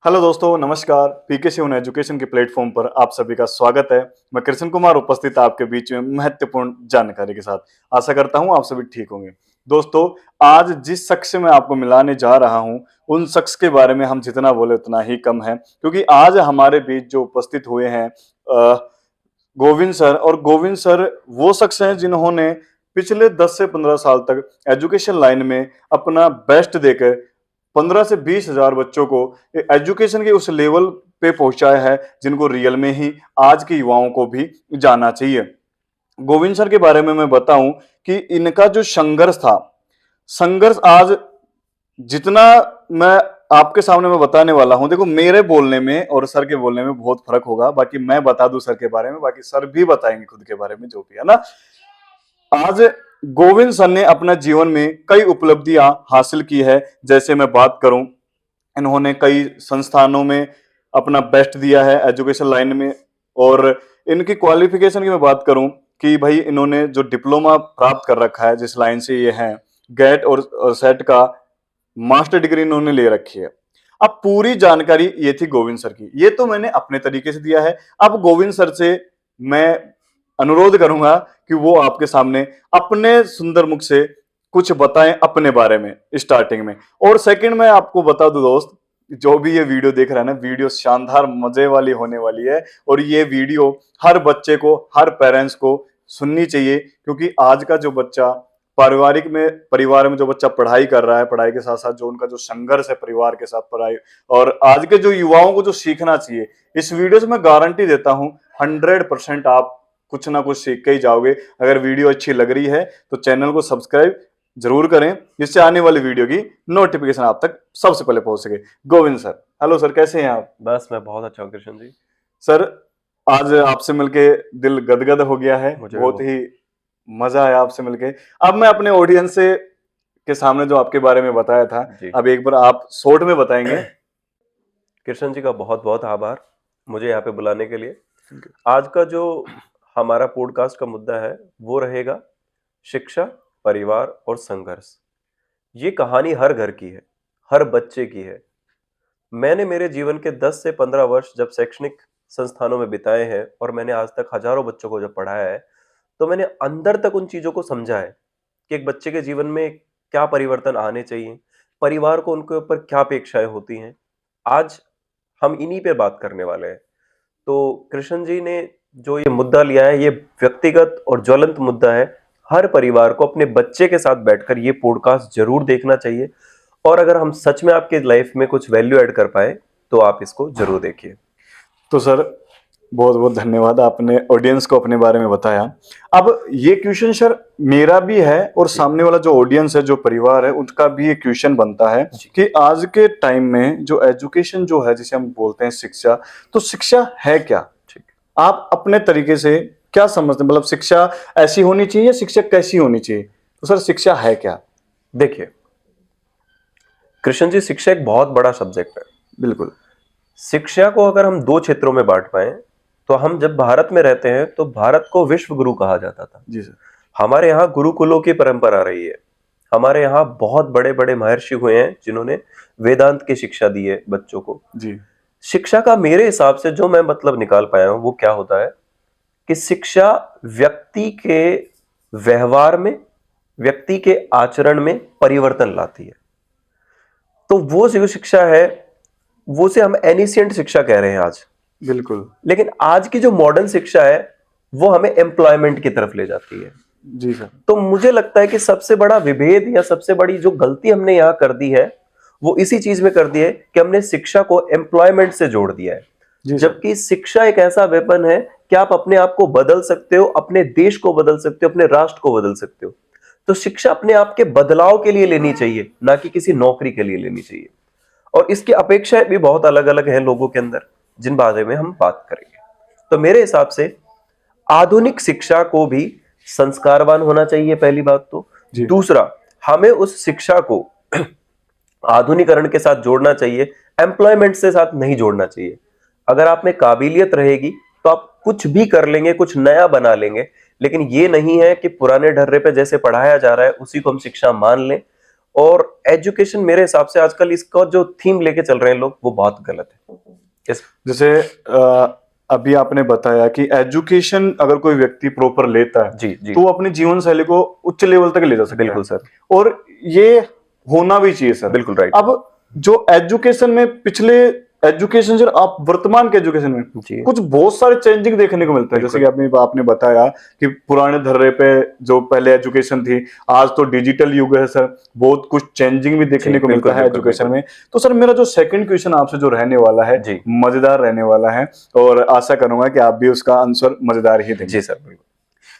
Hello दोस्तों, नमस्कार। पीके seven education के प्लेटफॉर्म पर आप सभी का स्वागत है। मैं कृष्ण कुमार उपस्थित आपके बीच में महत्वपूर्ण जानकारी के साथ। आशा करता हूं आप सभी ठीक होंगे। दोस्तों, आज जिस शख्स से मैं आपको मिलाने जा रहा हूं, उन शख्स के बारे में हम जितना बोले उतना ही कम है, क्योंकि आज हमारे बीच जो उपस्थित हुए हैं गोविंद सर। और गोविंद सर वो शख्स हैं जिन्होंने पिछले 10 से 15 साल तक एजुकेशन लाइन में अपना बेस्ट देकर 15 से 20 हजार बच्चों को एजुकेशन के उस लेवल पे पहुंचाया है जिनको रियल में ही आज के युवाओं को भी जानना चाहिए। गोविंद सर के बारे में मैं बताऊं कि इनका जो संघर्ष था, संघर्ष आज जितना मैं आपके सामने मैं बताने वाला हूं, देखो मेरे बोलने में और सर के बोलने में बहुत फर्क होगा। बाकी मैं बता दूं सर के बारे में, बाकी सर भी बताएंगे खुद के बारे में जो भी है ना। आज गोविंद सर ने अपना जीवन में कई उपलब्धियां हासिल की है। जैसे मैं बात करूं, इन्होंने कई संस्थानों में अपना बेस्ट दिया है एजुकेशन लाइन में। और इनकी क्वालिफिकेशन की मैं बात करूं कि भाई इन्होंने जो डिप्लोमा प्राप्त कर रखा है, जिस लाइन से ये हैं, गेट और सेट का मास्टर डिग्री इन्होंने ले रखी है। अब पूरी जानकारी ये थी गोविंद सर की, ये तो मैंने अपने तरीके से दिया है। अब गोविंद सर से मैं अनुरोध करूंगा कि वो आपके सामने अपने सुंदर मुख से कुछ बताएं अपने बारे में स्टार्टिंग में। और सेकंड में आपको बता दूं दोस्त, जो भी ये वीडियो देख रहा है ना, वीडियो शानदार मजे वाली होने वाली है। और ये वीडियो हर बच्चे को, हर पेरेंट्स को सुननी चाहिए, क्योंकि आज का जो बच्चा परिवार में जो बच्चा पढ़ाई कर रहा है, पढ़ाई के साथ साथ जो उनका जो संघर्ष है परिवार के साथ पढ़ाई, और आज के जो युवाओं को जो सीखना चाहिए, इस वीडियो से मैं गारंटी देता हूं 100% आप कुछ ना कुछ सीख के ही जाओगे। अगर वीडियो अच्छी लग रही है तो चैनल को सब्सक्राइब जरूर करें, जिससे आने वाली वीडियो की नोटिफिकेशन आप तक सबसे पहले पहुंच सके। गोविंद सर, हेलो सर, कैसे हैं आप? बस मैं बहुत अच्छा हूँ कृष्ण जी। सर, आज आपसे मिलके दिल गदगद हो गया है, मुझे बहुत ही मजा आया आपसे मिलके। अब मैं अपने ऑडियंस से के सामने जो आपके बारे में बताया था, अब एक बार आप शॉर्ट में बताएंगे। कृष्ण जी का बहुत बहुत आभार मुझे यहाँ पे बुलाने के लिए। आज का जो हमारा पॉडकास्ट का मुद्दा है वो रहेगा शिक्षा, परिवार और संघर्ष। ये कहानी हर घर की है, हर बच्चे की है। मैंने मेरे जीवन के 10 से 15 वर्ष जब शैक्षणिक संस्थानों में बिताए हैं और मैंने आज तक हजारों बच्चों को जब पढ़ाया है, तो मैंने अंदर तक उन चीजों को समझा है कि एक बच्चे के जीवन में क्या परिवर्तन आने चाहिए, परिवार को उनके ऊपर क्या अपेक्षाएं होती हैं। आज हम इन्हीं पे बात करने वाले हैं। तो कृष्ण जी ने जो ये मुद्दा लिया है, ये व्यक्तिगत और ज्वलंत मुद्दा है। हर परिवार को अपने बच्चे के साथ बैठकर ये पॉडकास्ट जरूर देखना चाहिए, और अगर हम सच में आपके लाइफ में कुछ वैल्यू ऐड कर पाए तो आप इसको जरूर देखिए। तो सर, बहुत बहुत धन्यवाद, आपने ऑडियंस को अपने बारे में बताया। अब ये क्वेश्चन सर मेरा भी है और सामने वाला जो ऑडियंस है, जो परिवार है, उनका भी ये क्वेश्चन बनता है कि आज के टाइम में जो एजुकेशन जो है, जिसे हम बोलते हैं शिक्षा, तो शिक्षा है क्या? आप अपने तरीके से क्या समझते हैं? मतलब शिक्षा ऐसी होनी चाहिए या शिक्षा कैसी होनी चाहिए? तो सर शिक्षा है क्या? देखिए कृष्ण जी, शिक्षा एक बहुत बड़ा सब्जेक्ट है। बिल्कुल। शिक्षा को अगर हम दो क्षेत्रों में बांट पाए, तो हम जब भारत में रहते हैं तो भारत को विश्व गुरु कहा जाता था। जी सर। हमारे यहाँ गुरुकुलों की परंपरा रही है। हमारे यहाँ बहुत बड़े बड़े महर्षि हुए हैं जिन्होंने वेदांत की शिक्षा दी है बच्चों को। जी। शिक्षा का मेरे हिसाब से जो मैं मतलब निकाल पाया हूं वो क्या होता है कि शिक्षा व्यक्ति के व्यवहार में, व्यक्ति के आचरण में परिवर्तन लाती है। तो वो जो शिक्षा है वो से हम एनिशिएंट शिक्षा कह रहे हैं आज। बिल्कुल। लेकिन आज की जो मॉडर्न शिक्षा है वो हमें एम्प्लॉयमेंट की तरफ ले जाती है। जी सर। तो मुझे लगता है कि सबसे बड़ा विभेद या सबसे बड़ी जो गलती हमने यहां कर दी है वो इसी चीज में कर दी है कि हमने शिक्षा को एम्प्लॉयमेंट से जोड़ दिया है। जबकि शिक्षा एक ऐसा वेपन है कि आप अपने आप को बदल सकते हो, अपने देश को बदल सकते हो, अपने राष्ट्र को बदल सकते हो। तो शिक्षा अपने आप के बदलाव के लिए लेनी चाहिए, ना कि किसी नौकरी के लिए लेनी चाहिए। और इसकी अपेक्षाएं भी बहुत अलग अलग हैं लोगों के अंदर, जिन बारे में हम बात करेंगे। तो मेरे हिसाब से आधुनिक शिक्षा को भी संस्कारवान होना चाहिए, पहली बात तो। दूसरा, हमें उस शिक्षा को आधुनिकरण के साथ जोड़ना चाहिए, एम्प्लॉयमेंट से साथ नहीं जोड़ना चाहिए। अगर आप में काबिलियत रहेगी तो आप कुछ भी कर लेंगे, कुछ नया बना लेंगे। लेकिन ये नहीं है कि पुराने ढर्रे पे जैसे पढ़ाया जा रहा है उसी को हम शिक्षा मान लें और एजुकेशन मेरे हिसाब से आजकल इसका जो थीम लेके चल रहे हैं लोग वो बहुत गलत है। जैसे अभी आपने बताया कि एजुकेशन अगर कोई व्यक्ति प्रॉपर लेता है जी जी तो वो अपनी जीवन शैली को उच्च लेवल तक ले जा सकता है। बिल्कुल सर, और ये होना भी चाहिए सर। बिल्कुल राइट। अब जो एजुकेशन में पिछले एजुकेशन से आप वर्तमान के एजुकेशन में जी कुछ बहुत सारे चेंजिंग देखने को मिलता है। जैसे कि आपने बताया कि पुराने धर्रे पे जो पहले एजुकेशन थी, आज तो डिजिटल युग है सर, बहुत कुछ चेंजिंग भी देखने को मिलता है एजुकेशन में। तो सर मेरा जो सेकंड क्वेश्चन आपसे जो रहने वाला है जी मजेदार रहने वाला है, और आशा करूंगा कि आप भी उसका आंसर मजेदार ही देंगे। जी सर बिल्कुल।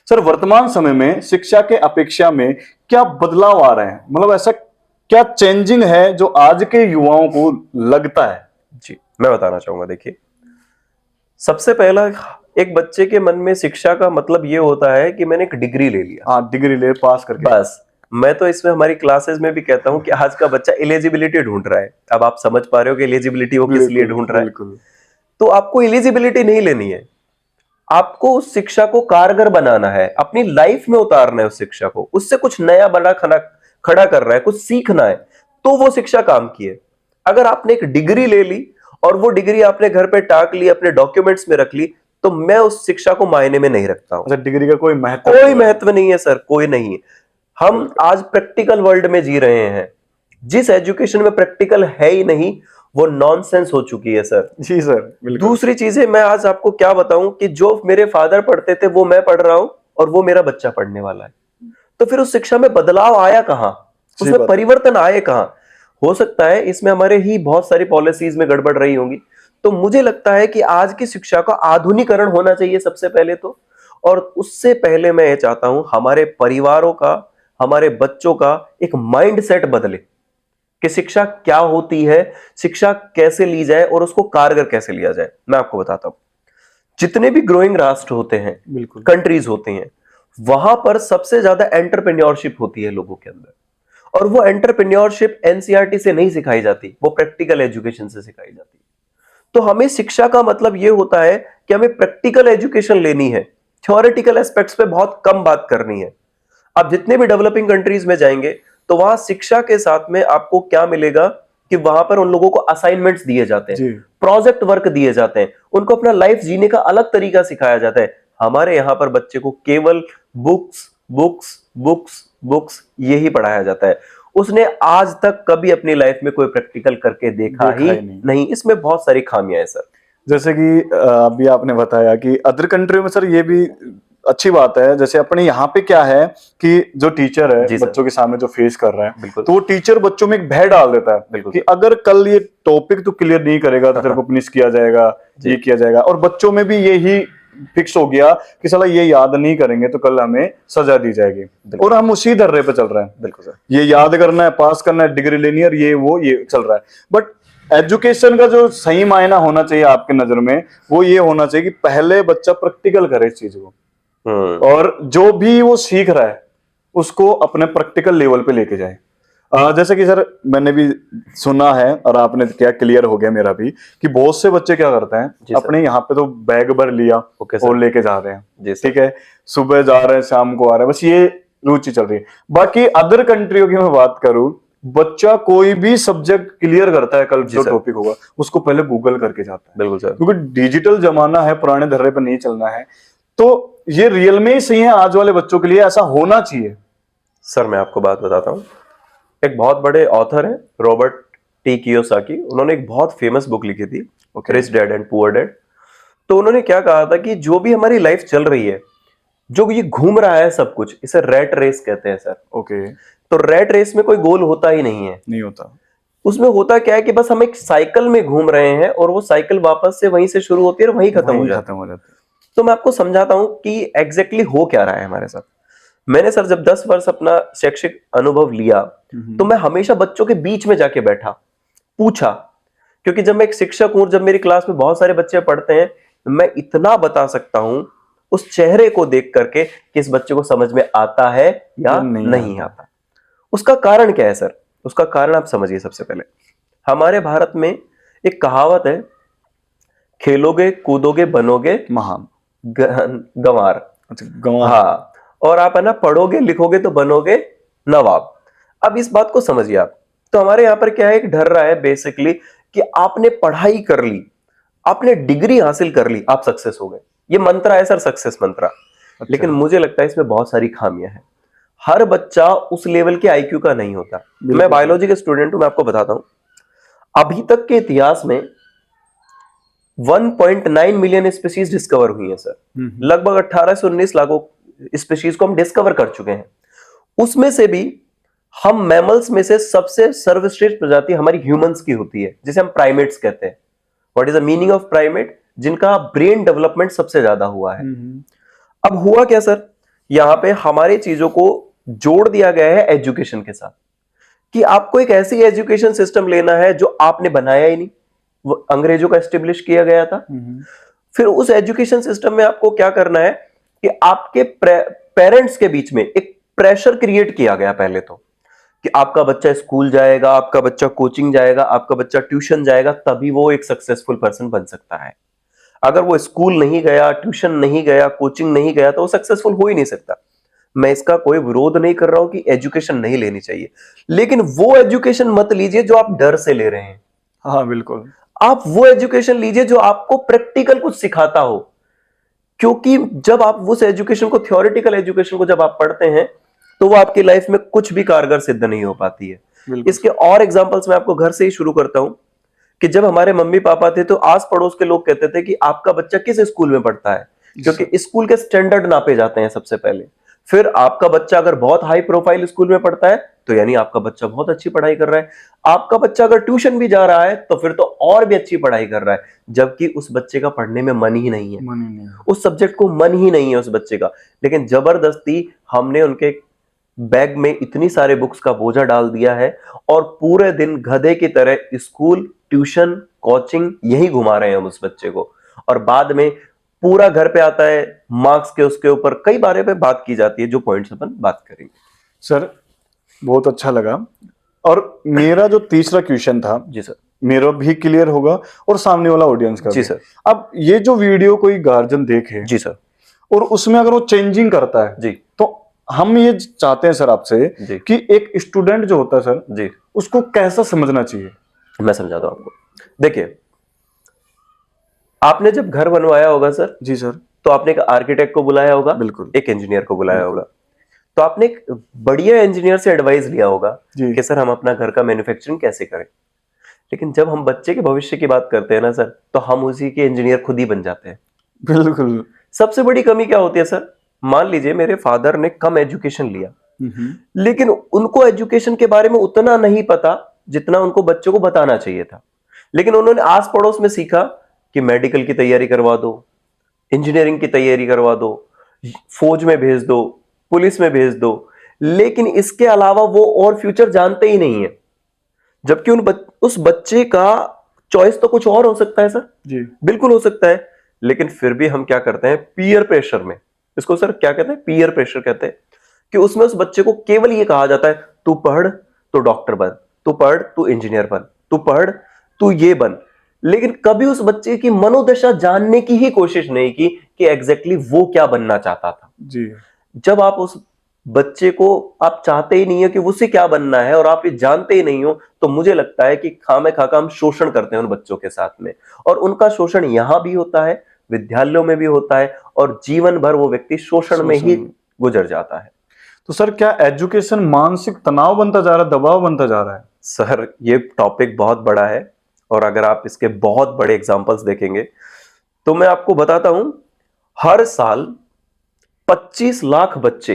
सर वर्तमान समय में शिक्षा के अपेक्षा में क्या बदलाव आ रहे हैं? मतलब ऐसा क्या चेंजिंग है जो आज के युवाओं को लगता है? जी मैं बताना चाहूंगा, देखिए सबसे पहला एक बच्चे के मन में शिक्षा का मतलब ये होता है कि मैंने एक डिग्री ले लिया। हाँ, डिग्री ले पास करके बस। मैं तो इसमें हमारी क्लासेस में भी कहता हूं कि आज का बच्चा एलिजिबिलिटी ढूंढ रहा है। अब आप समझ पा रहे हो कि एलिजिबिलिटी वो किस लिए ढूंढ रहा है। तो आपको एलिजिबिलिटी नहीं लेनी है, आपको उस शिक्षा को कारगर बनाना है, अपनी लाइफ में उतारना है उस शिक्षा को, उससे कुछ नया बड़ा खड़ा कर रहा है, कुछ सीखना है, तो वो शिक्षा काम की है। अगर आपने एक डिग्री ले ली और वो डिग्री आपने घर पे टाक ली, अपने डॉक्यूमेंट्स में रख ली, तो मैं उस शिक्षा को मायने में नहीं रखता हूं। अच्छा, डिग्री का कोई महत्व नहीं है सर, कोई नहीं है। हम आज प्रैक्टिकल वर्ल्ड में जी रहे हैं। जिस एजुकेशन में प्रैक्टिकल है ही नहीं वो नॉनसेंस हो चुकी है सर। जी सर बिल्कुल। दूसरी चीजें मैं आज आपको क्या बताऊं कि जो मेरे फादर पढ़ते थे वो मैं पढ़ रहा हूं और वो मेरा बच्चा पढ़ने वाला है। तो फिर उस शिक्षा में बदलाव आया कहां, उसमें परिवर्तन आए कहां? हो सकता है इसमें हमारे ही बहुत सारी पॉलिसीज में गड़बड़ रही होंगी। तो मुझे लगता है कि आज की शिक्षा का आधुनिकीकरण होना चाहिए सबसे पहले तो, और उससे पहले मैं ये चाहता हूं हमारे परिवारों का, हमारे बच्चों का एक माइंड सेट बदले कि शिक्षा क्या होती है, शिक्षा कैसे ली जाए और उसको कारगर कैसे लिया जाए। मैं आपको बताता हूं, जितने भी ग्रोइंग राष्ट्र होते हैं, बिल्कुल कंट्रीज होते हैं, वहां पर सबसे ज्यादा एंटरप्रेन्योरशिप होती है लोगों के अंदर। और वो एंटरप्रेन्योरशिप एनसीईआरटी से नहीं सिखाई जाती, वो प्रैक्टिकल एजुकेशन से सिखाई जाती है। तो हमें शिक्षा का मतलब ये होता है कि हमें प्रैक्टिकल एजुकेशन लेनी है, थ्योरेटिकल एस्पेक्ट्स पे बहुत कम बात करनी है। आप जितने भी डेवलपिंग कंट्रीज में जाएंगे तो वहां शिक्षा के साथ में आपको क्या मिलेगा कि वहां पर उन लोगों को असाइनमेंट्स दिए जाते हैं, प्रोजेक्ट वर्क दिए जाते हैं, उनको अपना लाइफ जीने का अलग तरीका सिखाया जाता है। हमारे यहाँ पर बच्चे को केवल बुक्स बुक्स बुक्स बुक्स यही पढ़ाया जाता है। उसने आज तक कभी अपनी लाइफ में कोई प्रैक्टिकल करके देखा ही नहीं। इसमें बहुत सारी खामियां हैं सर। जैसे कि अभी आपने बताया कि अदर कंट्री में सर ये भी अच्छी बात है। जैसे अपने यहाँ पे क्या है कि जो टीचर है बच्चों के सामने जो फेस कर रहा है, तो वो टीचर बच्चों में एक भय डाल देता है कि अगर कल ये टॉपिक तो क्लियर नहीं करेगा तो तेरे को पनिश किया जाएगा, ये किया जाएगा। और बच्चों में भी यही फिक्स हो गया कि साला ये याद नहीं करेंगे तो कल हमें सजा दी जाएगी, और हम उसी धर्रे पे चल रहे हैं। बिल्कुल सर, ये याद करना है, पास करना है, डिग्री लेनी है, और ये चल रहा है। बट एजुकेशन का जो सही मायना होना चाहिए आपकी नजर में, वो ये होना चाहिए कि पहले बच्चा प्रैक्टिकल करे इस चीज को, और जो भी वो सीख रहा है उसको अपने प्रैक्टिकल लेवल पे लेके जाए। जैसे कि सर मैंने भी सुना है, और आपने क्या क्लियर हो गया मेरा भी, कि बहुत से बच्चे क्या करते हैं अपने यहाँ पे तो बैग भर लिया और लेके जा रहे हैं, ठीक है, सुबह जा रहे हैं शाम को आ रहे हैं, बस ये रुचि चल रही है। बाकी अदर कंट्रियों की मैं बात करूं, बच्चा कोई भी सब्जेक्ट क्लियर करता है, कल जो टॉपिक होगा उसको पहले गूगल करके जाता है। बिल्कुल सर, क्योंकि डिजिटल जमाना है, पुराने धर्रे पर नहीं चलना है। तो ये रियल में ही सही है आज वाले बच्चों के लिए, ऐसा होना चाहिए। सर मैं आपको बात बताता हूँ, एक बहुत बड़े ऑथर है रॉबर्ट टी कियोसाकी, उन्होंने एक बहुत फेमस बुक लिखी थी, rich dad and poor dad. तो उन्होंने क्या कहा था कि जो भी हमारी लाइफ चल रही है, जो ये घूम रहा है सब कुछ, इसे रैट रेस कहते हैं सर। तो रैट रेस में कोई गोल होता ही नहीं है, नहीं होता। उसमें होता क्या है कि बस हम एक साइकिल में घूम रहे हैं और वो साइकिल वापस से वहीं से शुरू होती है और वहीं खत्म हो जाती है। तो मैं आपको समझाता हूं कि एग्जैक्टली हो क्या रहा है हमारे साथ। मैंने सर जब 10 वर्ष अपना शैक्षिक अनुभव लिया तो मैं हमेशा बच्चों के बीच में जाके बैठा, पूछा, क्योंकि जब मैं एक शिक्षक हूं, जब मेरी क्लास में बहुत सारे बच्चे पढ़ते हैं, मैं इतना बता सकता हूं उस चेहरे को देख करके कि इस बच्चे को समझ में आता है या नहीं आता। उसका कारण क्या है सर? उसका कारण आप समझिए। सबसे पहले हमारे भारत में एक कहावत है, खेलोगे कूदोगे बनोगे महान गंवार। अच्छा, गंवार। हाँ, और आप है ना पढ़ोगे लिखोगे तो बनोगे नवाब। अब इस बात को समझिए आप। तो हमारे यहाँ पर क्या है, एक डर रहा है बेसिकली कि आपने पढ़ाई कर ली, आपने डिग्री हासिल कर ली, आप सक्सेस हो गए। ये मंत्रा है सर, सक्सेस मंत्रा। लेकिन मुझे लगता है इसमें बहुत सारी खामियां हैं। हर बच्चा उस लेवल के आईक्यू का नहीं होता। बिल्कुल। मैं बायोलॉजी के स्टूडेंट हूं, मैं आपको बताता हूं, अभी तक के इतिहास में 1.9 मिलियन स्पीशीज डिस्कवर हुई है सर। लगभग 18 से 19 लाख स्पीशीज को हम डिस्कवर कर चुके हैं। उसमें से भी हम मैमल्स में से सबसे सर्वश्रेष्ठ प्रजाति हमारी ह्यूमंस की होती है, जिसे हम प्राइमेट्स कहते हैं। What is the meaning of primate? जिनका ब्रेन डेवलपमेंट सबसे ज्यादा हुआ है। अब हुआ क्या सर, यहां पे हमारे चीजों को जोड़ दिया गया है एजुकेशन के साथ, कि आपको एक ऐसी एजुकेशन सिस्टम लेना है जो आपने बनाया ही नहीं, वो अंग्रेजों का एस्टेब्लिश किया गया था। फिर उस एजुकेशन सिस्टम में आपको क्या करना है कि आपके पेरेंट्स के बीच में एक प्रेशर क्रिएट किया गया पहले तो, कि आपका बच्चा स्कूल जाएगा, आपका बच्चा कोचिंग जाएगा, आपका बच्चा ट्यूशन जाएगा, तभी वो एक सक्सेसफुल पर्सन बन सकता है। अगर वो स्कूल नहीं गया, ट्यूशन नहीं गया, कोचिंग नहीं गया, तो वो सक्सेसफुल हो ही नहीं सकता। मैं इसका कोई विरोध नहीं कर रहा हूं कि एजुकेशन नहीं लेनी चाहिए, लेकिन वो एजुकेशन मत लीजिए जो आप डर से ले रहे हैं। हाँ बिल्कुल। आप वो एजुकेशन लीजिए जो आपको प्रैक्टिकल कुछ सिखाता हो, क्योंकि जब आप उस एजुकेशन को, थ्योरेटिकल एजुकेशन को जब आप पढ़ते हैं, तो वो आपकी लाइफ में कुछ भी कारगर सिद्ध नहीं हो पाती है। इसके और एग्जांपल्स मैं आपको घर से ही शुरू करता हूं, कि जब हमारे मम्मी पापा थे तो आस पड़ोस के लोग कहते थे कि आपका बच्चा किस स्कूल में पढ़ता है, क्योंकि स्कूल के स्टैंडर्ड नापे जाते हैं सबसे पहले। फिर आपका बच्चा अगर बहुत हाई प्रोफाइल स्कूल में पढ़ता है तो यानी आपका बच्चा बहुत अच्छी पढ़ाई कर रहा है। आपका बच्चा अगर ट्यूशन भी जा रहा है तो फिर तो और भी अच्छी पढ़ाई कर रहा है, जबकि उस बच्चे का पढ़ने में मन ही नहीं है, उस सब्जेक्ट को मन ही नहीं है उस बच्चे का। लेकिन जबरदस्ती हमने उनके बैग में इतनी सारे बुक्स का बोझा डाल दिया है, और पूरे दिन गधे की तरह स्कूल, ट्यूशन, कोचिंग यही घुमा रहे हैं हम उस बच्चे को। और बाद में पूरा घर पे आता है, मार्क्स के उसके ऊपर कई बारे पे बात की जाती है, जो पॉइंट्स अपन बात करेंगे। सर बहुत अच्छा लगा। और मेरा जो तीसरा क्वेश्चन था, जी सर, मेरा भी क्लियर होगा और सामने वाला ऑडियंस का जी भी। सर। अब ये जो वीडियो कोई गार्जियन देखे, जी सर, और उसमें अगर वो चेंजिंग करता है, जी, तो हम ये चाहते हैं सर आपसे जी, कि एक स्टूडेंट जो होता है सर, जी, उसको कैसा समझना चाहिए। मैं समझाता हूं आपको। देखिए, आपने जब घर बनवाया होगा सर, जी सर, तो आपने एक आर्किटेक्ट को बुलाया होगा, बिल्कुल, एक इंजीनियर को बुलाया होगा। तो आपने एक बढ़िया इंजीनियर से एडवाइस लिया होगा जी, कि सर हम अपना घर का मैन्युफैक्चरिंग कैसे करें। लेकिन जब हम बच्चे के भविष्य की बात करते हैं ना सर, तो हम उसी के इंजीनियर खुद ही बन जाते हैं। बिल्कुल। सबसे बड़ी कमी क्या होती है सर? मान लीजिए मेरे फादर ने कम एजुकेशन लिया, लेकिन उनको एजुकेशन के बारे में उतना नहीं पता जितना उनको बच्चों को बताना चाहिए था। लेकिन उन्होंने आस पड़ोस में सीखा कि मेडिकल की तैयारी करवा दो, इंजीनियरिंग की तैयारी करवा दो, फौज में भेज दो, पुलिस में भेज दो, लेकिन इसके अलावा वो और फ्यूचर जानते ही नहीं है। जबकि उस बच्चे का चॉइस तो कुछ और हो सकता है सर, जी, बिल्कुल हो सकता है। लेकिन फिर भी हम क्या करते हैं, पीयर प्रेशर में, इसको सर क्या कहते हैं, पीयर प्रेशर कहते हैं, कि उसमें उस बच्चे को केवल ये कहा जाता है, तू पढ़ तो डॉक्टर बन, तू पढ़ तू इंजीनियर बन, तू पढ़ तू ये बन। लेकिन कभी उस बच्चे की मनोदशा जानने की ही कोशिश नहीं की कि एग्जैक्टली वो क्या बनना चाहता था। जी, जब आप उस बच्चे को, आप चाहते ही नहीं हो कि उसे क्या बनना है और आप ये जानते ही नहीं हो, तो मुझे लगता है कि खामे खाका हम शोषण करते हैं उन बच्चों के साथ में। और उनका शोषण यहां भी होता है, विद्यालयों में भी होता है, और जीवन भर वो व्यक्ति शोषण में ही गुजर जाता है। तो सर क्या एजुकेशन मानसिक तनाव बनता जा रहा है, दबाव बनता जा रहा है। सर ये टॉपिक बहुत बड़ा है, और अगर आप इसके बहुत बड़े एग्जांपल्स देखेंगे तो मैं आपको बताता हूं, हर साल 25 लाख बच्चे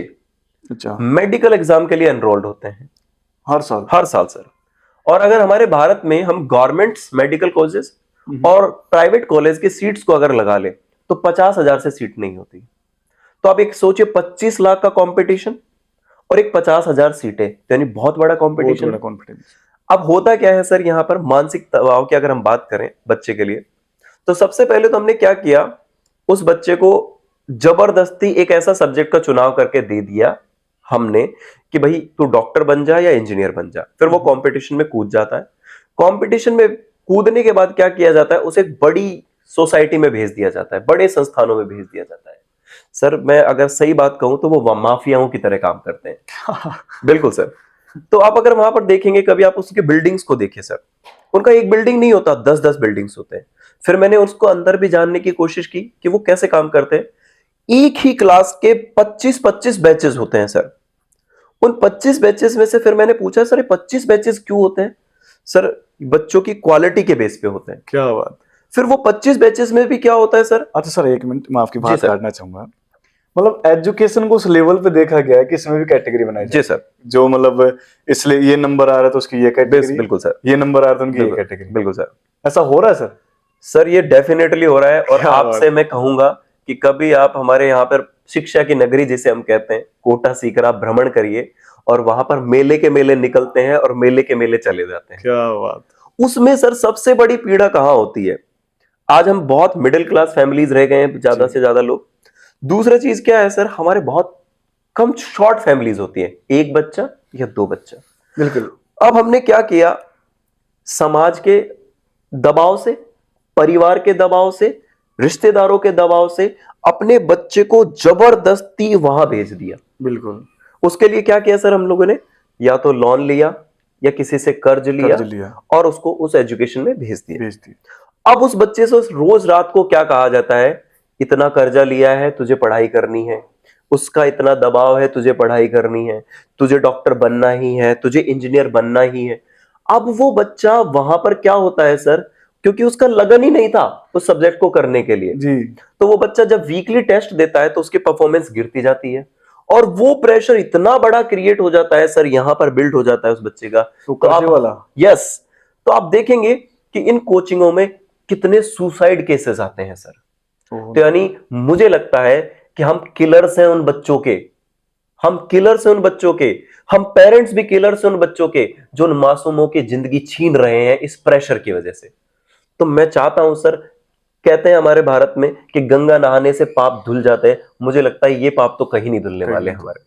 अच्छा, मेडिकल एग्जाम के लिए एनरोल्ड होते हैं, हर साल। हर साल सर। और अगर हमारे भारत में हम गवर्नमेंट्स मेडिकल कॉलेजेस और प्राइवेट कॉलेज की सीट्स को अगर लगा ले, तो 50,000 से सीट नहीं होती। तो आप एक सोचिए, 25 लाख का कंपटीशन और एक 50,000 सीटें, यानी बहुत बड़ा कंपटीशन। अब होता क्या है सर, यहां पर मानसिक दबाव की अगर हम बात करें बच्चे के लिए, तो सबसे पहले तो हमने क्या किया, उस बच्चे को जबरदस्ती एक ऐसा सब्जेक्ट का चुनाव करके दे दिया हमने कि भाई तू डॉक्टर बन जा या इंजीनियर बन जा। फिर वो कंपटीशन में कूद जाता है। कंपटीशन में कूदने के बाद क्या किया जाता है, उसे एक बड़ी सोसाइटी में भेज दिया जाता है, बड़े संस्थानों में भेज दिया जाता है। सर मैं अगर सही बात कहूं तो वो माफियाओं की तरह काम करते हैं। बिल्कुल सर। तो आप अगर वहां पर देखेंगे, कभी आप उसके बिल्डिंग्स को देखिए सर, उनका एक बिल्डिंग नहीं होता, 10-10 बिल्डिंग्स होते हैं। फिर मैंने उसको अंदर भी जानने की कोशिश की कि वो कैसे काम करते हैं। एक ही क्लास के 25-25 बैचेस होते हैं सर। उन 25 बैचेस में से फिर मैंने पूछा, सर ये 25 बैचेस क्यों होते हैं? सर बच्चों की क्वालिटी के बेस पे होते हैं। क्या बात। फिर वो 25 बैचेस में भी क्या होता है सर? अच्छा सर, एक मिनट मैं आपकी जी बात सर। काटना चाहूंगा। मतलब एजुकेशन को उस लेवल पे देखा गया है कि इसमें भी कैटेगरी बनाई जी जाए, सर। जो मतलब इसलिए ये नंबर आ रहा है तो उसकी ये कैटेगरी, बिल्कुल सर। ये नंबर आ रहा है तो उनकी ये बिल्कुल कैटेगरी। बिल्कुल सर। ऐसा हो रहा है सर? सर ये डेफिनेटली हो रहा है, और क्या आपसे बात। मैं कहूंगा कि कभी आप हमारे यहाँ पर शिक्षा की नगरी जिसे हम कहते हैं, कोटा सीकर आप भ्रमण करिए, और वहां पर मेले के मेले निकलते हैं और मेले के मेले चले जाते हैं। क्या बात। उसमें सर सबसे बड़ी पीड़ा कहाँ होती है? आज हम बहुत मिडिल क्लास फैमिलीज रह गए हैं, ज्यादा जी। से ज्यादा लोग। दूसरा चीज क्या है सर, हमारे बहुत कम शॉर्ट फैमिलीज होती है, एक बच्चा या दो बच्चा। बिल्कुल। अब हमने क्या किया, समाज के दबाव से, परिवार के दबाव से, रिश्तेदारों के दबाव से अपने बच्चे को जबरदस्ती वहां भेज दिया। बिल्कुल। उसके लिए क्या किया सर हम लोगों ने, या तो लोन लिया या किसी से कर्ज लिया, कर्ज लिया, और उसको उस एजुकेशन में भेज दिया। भेज दी। अब उस बच्चे से रोज रात को क्या कहा जाता है, इतना कर्जा लिया है, तुझे पढ़ाई करनी है, उसका इतना दबाव है, तुझे पढ़ाई करनी है, तुझे डॉक्टर बनना ही है, तुझे इंजीनियर बनना ही है। अब वो बच्चा वहां पर क्या होता है सर, क्योंकि उसका लगन ही नहीं था उस सब्जेक्ट को करने के लिए, जी। तो वो बच्चा जब वीकली टेस्ट देता है तो उसकी परफॉर्मेंस गिरती जाती है, और वो प्रेशर इतना बड़ा क्रिएट हो जाता है सर, यहां पर बिल्ड हो जाता है उस बच्चे का। तो तो कर्जे आप, वाला। यस, तो आप देखेंगे कि इन कोचिंगों में कितने सुसाइड केसेस आते हैं सर। तो यानी मुझे लगता है कि हम किलर्स हैं उन बच्चों के, हम किलर्स हैं उन बच्चों के, हम पेरेंट्स भी किलर्स हैं उन बच्चों के, जो उन मासूमों की जिंदगी छीन रहे हैं इस प्रेशर की वजह से। तो मैं चाहता हूं सर, कहते हैं हमारे भारत में कि गंगा नहाने से पाप धुल जाते हैं, मुझे लगता है ये पाप तो कहीं नहीं धुलने वाले हमारे।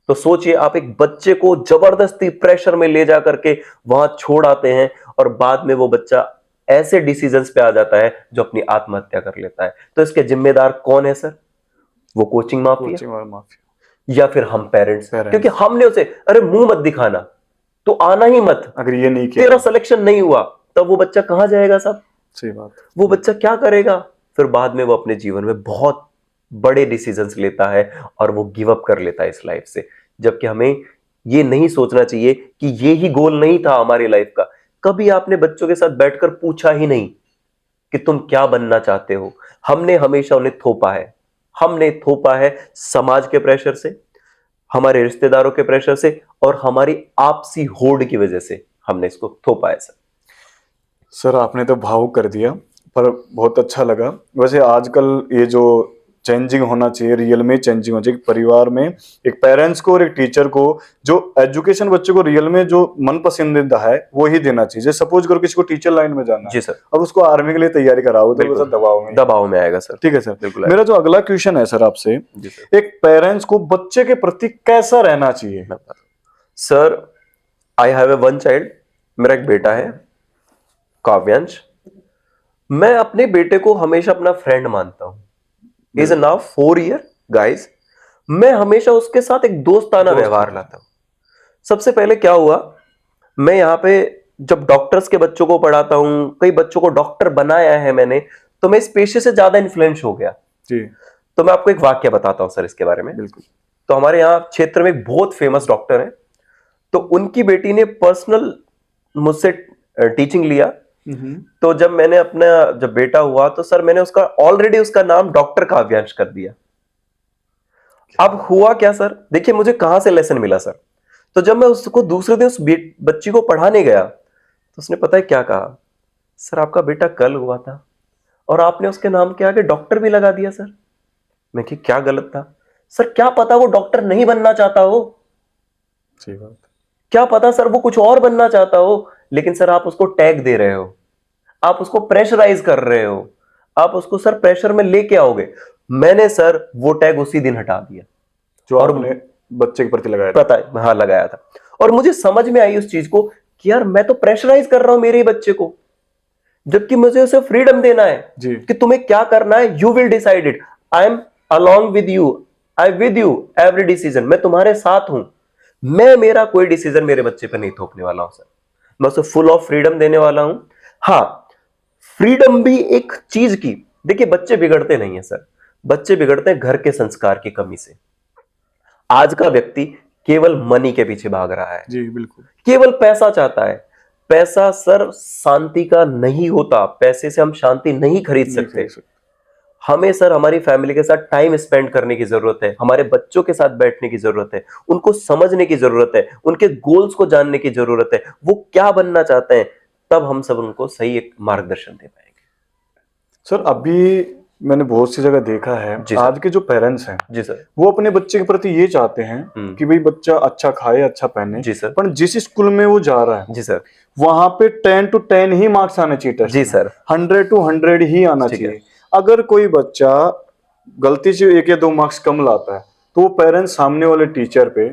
तो सोचिए, आप एक बच्चे को जबरदस्ती प्रेशर में ले जा करके वहां छोड़ आते हैं, और बाद में वो बच्चा ऐसे डिसीजंस पे आ जाता है जो अपनी आत्महत्या कर लेता है। तो इसके जिम्मेदार कौन है सर? वो कोचिंग माफिया, कोचिंग और माफिया, या फिर हम पेरेंट्स? पेरेंट्स। क्योंकि हमने उसे, अरे मुंह मत दिखाना, तो आना ही मत, अगर ये नहीं किया, तेरा सिलेक्शन नहीं हुआ, तब वो बच्चा कहां जाएगा साहब? सही बात। वो बच्चा क्या करेगा? फिर बाद में वो अपने जीवन में बहुत बड़े डिसीजंस लेता है और वो गिव अप कर लेता है इस लाइफ से। जबकि हमें ये नहीं सोचना चाहिए कि ये ही गोल नहीं था हमारी लाइफ का। कभी आपने बच्चों के साथ बैठकर पूछा ही नहीं कि तुम क्या बनना चाहते हो? हमने हमेशा उन्हें थोपा है, हमने थोपा है समाज के प्रेशर से, हमारे रिश्तेदारों के प्रेशर से, और हमारी आपसी होड़ की वजह से हमने इसको थोपा है सर। सर आपने तो भावुक कर दिया, पर बहुत अच्छा लगा। वैसे आजकल ये जो चेंजिंग होना चाहिए, रियल में चेंजिंग होना चाहिए परिवार में, एक पेरेंट्स को और एक टीचर को, जो एजुकेशन बच्चे को रियल में जो मन पसंदीदा है वो ही देना चाहिए। जैसे सपोज करो किसी को टीचर लाइन में जाना जी है, सर, अब उसको आर्मी के लिए तैयारी कराओ तो वो दबाव में आएगा सर। ठीक है सर। बिल्कुल मेरा जो अगला क्वेश्चन है सर आपसे, जी सर। एक पेरेंट्स को बच्चे के प्रति कैसा रहना चाहिए? Sir I have a one child, मेरा एक बेटा है काव्यांश। मैं अपने बेटे को हमेशा अपना फ्रेंड मानता हूं। Is now 4 year guys. मैं हमेशा उसके साथ एक दोस्ताना व्यवहार लाता हूं। सबसे पहले क्या हुआ, मैं यहाँ पे जब डॉक्टर्स के बच्चों को पढ़ाता हूं, कई बच्चों को डॉक्टर बनाया है मैंने, तो मैं इस पेशे से ज्यादा इन्फ्लुएंस हो गया जी। तो मैं आपको एक वाक्य बताता हूं सर इसके बारे में। बिल्कुल। तो हमारे यहाँ क्षेत्र में एक बहुत फेमस डॉक्टर है, तो उनकी बेटी ने पर्सनल मुझसे टीचिंग लिया। तो जब मैंने अपना जब बेटा हुआ तो सर मैंने उसका ऑलरेडी उसका नाम डॉक्टर काव्यांश कर दिया। अब हुआ क्या सर, देखिए मुझे कहां से लेसन मिला सर। तो जब मैं उसको दूसरे दिन उस बच्ची को पढ़ाने गया तो उसने पता है क्या कहा, सर आपका बेटा कल हुआ था और आपने उसके नाम के आगे डॉक्टर भी लगा दिया सर। मैं कि क्या गलत था? सर क्या पता वो डॉक्टर नहीं बनना चाहता हो, सही बात। क्या पता सर वो कुछ और बनना चाहता हो, लेकिन सर आप उसको टैग दे रहे हो, आप उसको प्रेशराइज कर रहे हो, आप उसको सर प्रेशर में लेके आओगे। मैंने सर वो टैग उसी दिन हटा दिया जो और आपने बच्चे के प्रति लगाया था। पता है, हाँ लगाया था। और मुझे समझ में आई उस चीज को कि यार मैं तो प्रेशराइज कर रहा हूं मेरे ही बच्चे को, जबकि मुझे उसे फ्रीडम देना है जी। कि तुम्हें क्या करना है, you will decide it, I am along with you, I with you every decision, मैं तुम्हारे साथ हूं। मैं मेरा कोई डिसीजन मेरे बच्चे पर नहीं थोपने वाला हूं सर। मैं उसे फुल ऑफ फ्रीडम देने वाला हूं। हाँ, फ्रीडम भी एक चीज की, देखिए बच्चे बिगड़ते नहीं है सर, बच्चे बिगड़ते हैं घर के संस्कार की कमी से। आज का व्यक्ति केवल मनी के पीछे भाग रहा है, जी बिल्कुल। केवल पैसा चाहता है। पैसा सर शांति का नहीं होता, पैसे से हम शांति नहीं खरीद नहीं सकते। खरीद सकते। हमें सर हमारी फैमिली के साथ टाइम स्पेंड करने की जरूरत है, हमारे बच्चों के साथ बैठने की जरूरत है, उनको समझने की जरूरत है, उनके गोल्स को जानने की जरूरत है, वो क्या बनना चाहते हैं, तब हम सब उनको सही एक मार्गदर्शन दे पाएंगे। सर अभी मैंने बहुत सी जगह देखा है, जी सर। आज के जो पेरेंट्स हैं जी सर। वो अपने बच्चे के प्रति ये चाहते हैं कि भाई बच्चा अच्छा खाए, अच्छा पहने। जी सर। पर जिस स्कूल में वो जा रहा है जी सर। वहां पे 10 to 10 ही मार्क्स आने चाहिए टेस्ट जी में, सर। 100 to 100 ही आना ठीक है। चाहिए। अगर कोई बच्चा गलती से 1 या 2 मार्क्स कम लाता है तो वो पेरेंट्स सामने वाले टीचर पे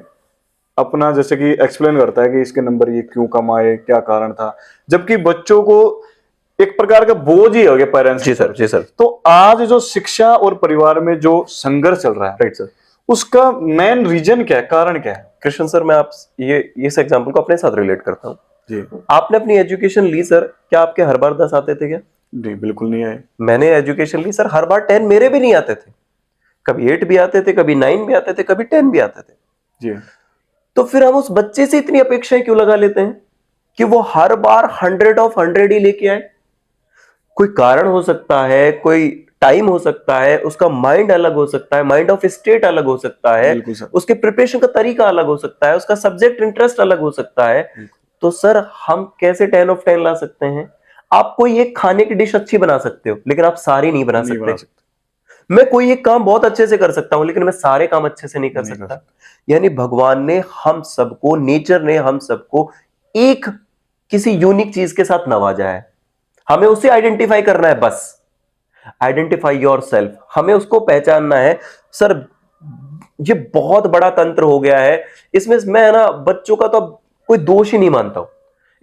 अपना जैसे कि एक्सप्लेन करता है कि इसके नंबर ये क्यों कम आए, क्या कारण था, जबकि बच्चों को एक प्रकार का बोझ ही हो गया पेरेंट्स। जी सर। जी सर। तो आज जो शिक्षा और परिवार में जो संघर्ष चल रहा है, राइट सर, उसका मेन रीजन क्या है, कारण क्या है? कृष्ण सर, मैं आप ये इस एग्जांपल को अपने साथ रिलेट करता हूँ। जी आपने अपनी एजुकेशन ली सर, क्या आपके हर बार 10 आते थे क्या? जी बिल्कुल नहीं आए। मैंने एजुकेशन ली सर, हर बार 10 मेरे भी नहीं आते थे, कभी 8 भी आते थे, कभी 9 भी आते थे, कभी 10 भी आते थे। जी तो फिर हम उस बच्चे से इतनी अपेक्षाएं क्यों लगा लेते हैं कि वो हर बार 100 ही लेके आए? कोई कारण हो सकता है, कोई टाइम हो सकता है, उसका माइंड अलग हो सकता है, माइंड ऑफ स्टेट अलग हो सकता है, बिल्कुल सर। उसके प्रिपरेशन का तरीका अलग हो सकता है, उसका सब्जेक्ट इंटरेस्ट अलग हो सकता है। तो सर हम कैसे 10 of 10 ला सकते हैं? आप कोई एक खाने की डिश अच्छी बना सकते हो, लेकिन आप सारी नहीं बना नहीं सकते। बना सकते। मैं कोई एक काम बहुत अच्छे से कर सकता हूं, लेकिन मैं सारे काम अच्छे से नहीं कर नहीं कर सकता। यानी भगवान ने हम सबको, नेचर ने हम सबको एक किसी यूनिक चीज के साथ नवाजा है, हमें उसे आइडेंटिफाई करना है। बस आइडेंटिफाई योर सेल्फ, हमें उसको पहचानना है। सर ये बहुत बड़ा तंत्र हो गया है इसमें। मैं ना बच्चों का तो अब कोई दोष ही नहीं मानता हूं,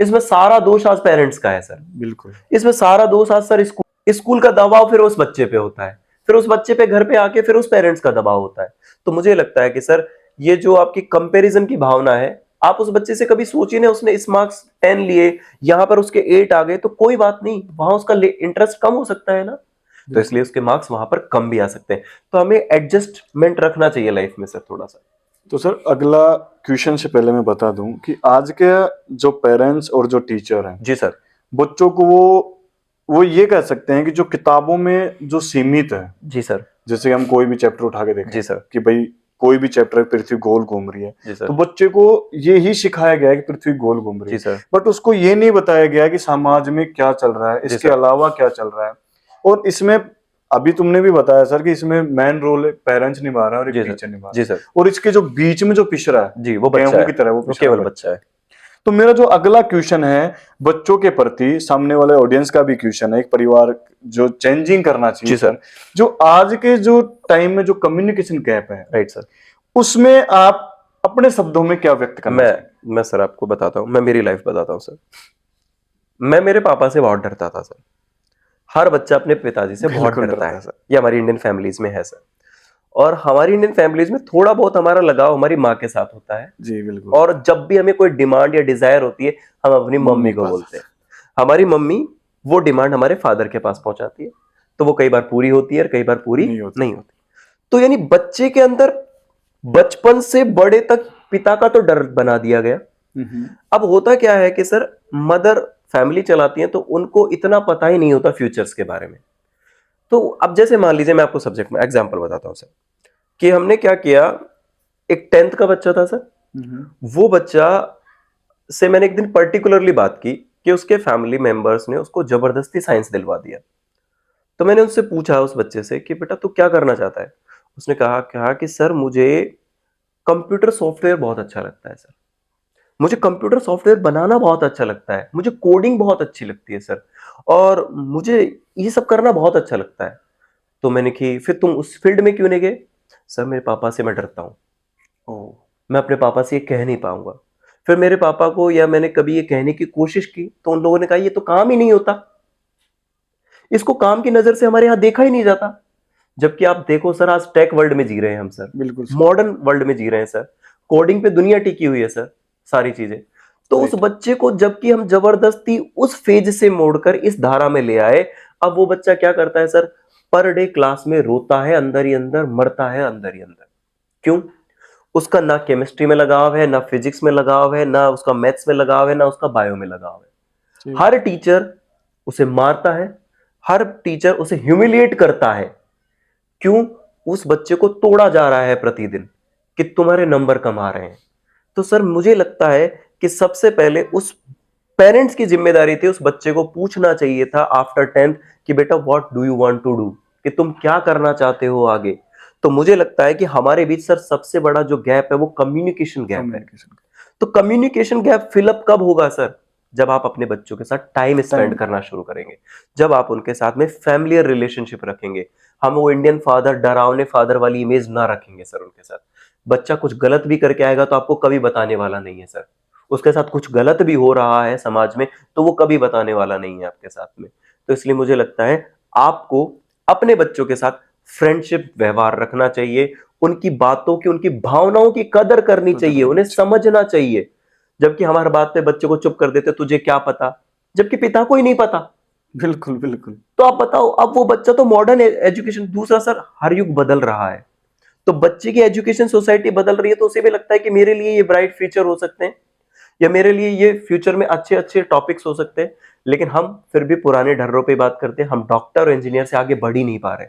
इसमें सारा दोष आज पेरेंट्स का है सर। बिल्कुल। इसमें सारा दोष आज सर स्कूल का दबाव फिर उस बच्चे पे होता है, फिर उस बच्चे पे घर पे आके फिर उस पेरेंट्स का दबाव होता है। तो मुझे लगता है कि सर ये जो आपकी कंपैरिजन की भावना है, आप उस बच्चे से कभी सोचिए ना, उसने इस मार्क्स 10 लिए, यहां पर उसके 8 आ गए, तो कोई बात नहीं, वहां उसका इंटरेस्ट कम हो सकता है ना, तो इसलिए उसके मार्क्स वहां पर कम भी आ सकते हैं। तो हमें एडजस्टमेंट रखना चाहिए लाइफ में सर थोड़ा सा। तो सर अगला क्वेश्चन से पहले मैं बता दूं कि आज के जो पेरेंट्स और जो टीचर हैं, जी सर। बच्चों को वो ये कह सकते हैं कि जो किताबों में जो सीमित है, जी सर। जैसे हम कोई भी चैप्टर उठा के देखें जी सर। कि भाई कोई भी चैप्टर पृथ्वी गोल घूम रही है, जी सर। तो बच्चे को ये ही सिखाया गया है कि पृथ्वी गोल घूम रही जी है, सर। बट उसको ये नहीं बताया गया कि समाज में क्या चल रहा है, जी इसके सर। अलावा क्या चल रहा है। और इसमें अभी तुमने भी बताया सर कि इसमें मेन रोल पेरेंट्स निभा रहा है और जी एक सर। टीचर निभा रहा जी है, सर। और इसके जो बीच में जो पिछड़ा है, जी वो बच्चा गेहूं है, की तरह वो वो पिछड़ा केवल है। बच्चा है। तो मेरा जो अगला क्वेश्चन है बच्चों के प्रति, सामने वाले ऑडियंस का भी क्वेश्चन है, एक परिवार जो चेंजिंग करना चाहिए जी सर। जो आज के जो टाइम में जो कम्युनिकेशन गैप है, राइट सर। उसमें आप अपने शब्दों में क्या व्यक्त करना चाहेंगे? मैं सर आपको बताता हूँ, मैं मेरी लाइफ बताता हूँ सर। मैं मेरे पापा से बहुत डरता था सर। हर बच्चा अपने पिताजी से बहुत बिल्कुल डरता डरता है है सर। ये हमारी इंडियन फैमिलीज में है सर। और हमारी इंडियन फैमिलीज में थोड़ा बहुत हमारा लगाव हमारी माँ के साथ होता है, जी बिल्कुल। और जब भी हमें कोई डिमांड या डिजायर होती है, हम अपनी मम्मी को पास। बोलते हैं। हमारी मम्मी वो डिमांड हमारे फादर के पास पहुंचाती है, तो वो कई बार पूरी होती है और कई बार पूरी नहीं होती। तो यानी बच्चे के अंदर बचपन से बड़े तक पिता का तो डर बना दिया गया। अब होता क्या है कि सर मदर फैमिली चलाती हैं, तो उनको इतना पता ही नहीं होता फ्यूचर्स के बारे में। तो अब जैसे मान लीजिए, मैं आपको सब्जेक्ट में एग्जांपल बताता हूं सर, कि हमने क्या किया, एक 10th का बच्चा था सर, वो बच्चा से मैंने एक दिन पर्टिकुलरली बात की कि उसके फैमिली मेंबर्स ने उसको जबरदस्ती साइंस दिलवा दिया। तो मैंने उससे पूछा उस बच्चे से कि बेटा तू क्या करना चाहता है? उसने कहा कि सर मुझे कंप्यूटर सॉफ्टवेयर बहुत अच्छा लगता है सर, मुझे कंप्यूटर सॉफ्टवेयर बनाना बहुत अच्छा लगता है, मुझे कोडिंग बहुत अच्छी लगती है सर, और मुझे ये सब करना बहुत अच्छा लगता है। तो मैंने कि फिर तुम उस फील्ड में क्यों नहीं गए? सर मेरे पापा से मैं डरता हूँ, मैं अपने पापा से ये कह नहीं पाऊंगा। फिर मेरे पापा को या मैंने कभी ये कहने की कोशिश की, तो उन लोगों ने कहा ये तो काम ही नहीं होता, इसको काम की नजर से हमारे यहाँ देखा ही नहीं जाता। जबकि आप देखो सर, आज टेक वर्ल्ड में जी रहे हैं हम सर, बिल्कुल मॉडर्न वर्ल्ड में जी रहे हैं सर। कोडिंग पे दुनिया टिकी हुई है सर, सारी चीजें। तो उस बच्चे को जबकि हम जबरदस्ती उस फेज से मोड़कर इस धारा में ले आए, अब वो बच्चा क्या करता है सर, पर डे क्लास में रोता है अंदर ही अंदर, मरता है अंदर ही अंदर। क्यों? उसका ना केमिस्ट्री में लगाव है, ना फिजिक्स में लगाव है, ना उसका मैथ्स में लगाव है, ना उसका बायो में लगाव है। हर टीचर उसे मारता है, हर टीचर उसे ह्यूमिलिएट करता है। क्यों? उस बच्चे को तोड़ा जा रहा है प्रतिदिन कि तुम्हारे नंबर कम आ रहे हैं। तो सर मुझे लगता है कि सबसे पहले उस पेरेंट्स की जिम्मेदारी थी, उस बच्चे को पूछना चाहिए था आफ्टर 10th कि बेटा what do you want to do, कि तुम क्या करना चाहते हो आगे। तो मुझे लगता है कि हमारे बीच सर सबसे बड़ा जो गैप है वो कम्युनिकेशन गैप है। तो कम्युनिकेशन गैप फिलअप कब होगा सर? जब आप अपने बच्चों के साथ टाइम स्पेंड करना शुरू करेंगे, जब आप उनके साथ में फैमिलियर रिलेशनशिप रखेंगे। हम वो इंडियन फादर, डरावने फादर वाली इमेज ना रखेंगे सर उनके साथ। बच्चा कुछ गलत भी करके आएगा तो आपको कभी बताने वाला नहीं है सर। उसके साथ कुछ गलत भी हो रहा है समाज में तो वो कभी बताने वाला नहीं है आपके साथ में। तो इसलिए मुझे लगता है आपको अपने बच्चों के साथ फ्रेंडशिप व्यवहार रखना चाहिए, उनकी बातों की, उनकी भावनाओं की कदर करनी चाहिए, उन्हें समझना चाहिए। जबकि हमारे बात पे बच्चे को चुप कर देते, तुझे क्या पता, जबकि पिता को ही नहीं पता। बिल्कुल बिल्कुल। तो आप बताओ, अब वो बच्चा तो मॉडर्न एजुकेशन, दूसरा सर हर युग बदल रहा है, तो बच्चे की एजुकेशन सोसाइटी बदल रही है, तो उसे भी लगता है कि मेरे लिए ये ब्राइट फ्यूचर हो सकते हैं, या मेरे लिए ये फ्यूचर में अच्छे अच्छे टॉपिक्स हो सकते हैं। लेकिन हम फिर भी पुराने ढर्रों पे बात करते हैं, हम डॉक्टर और इंजीनियर से आगे बढ़ ही नहीं पा रहे।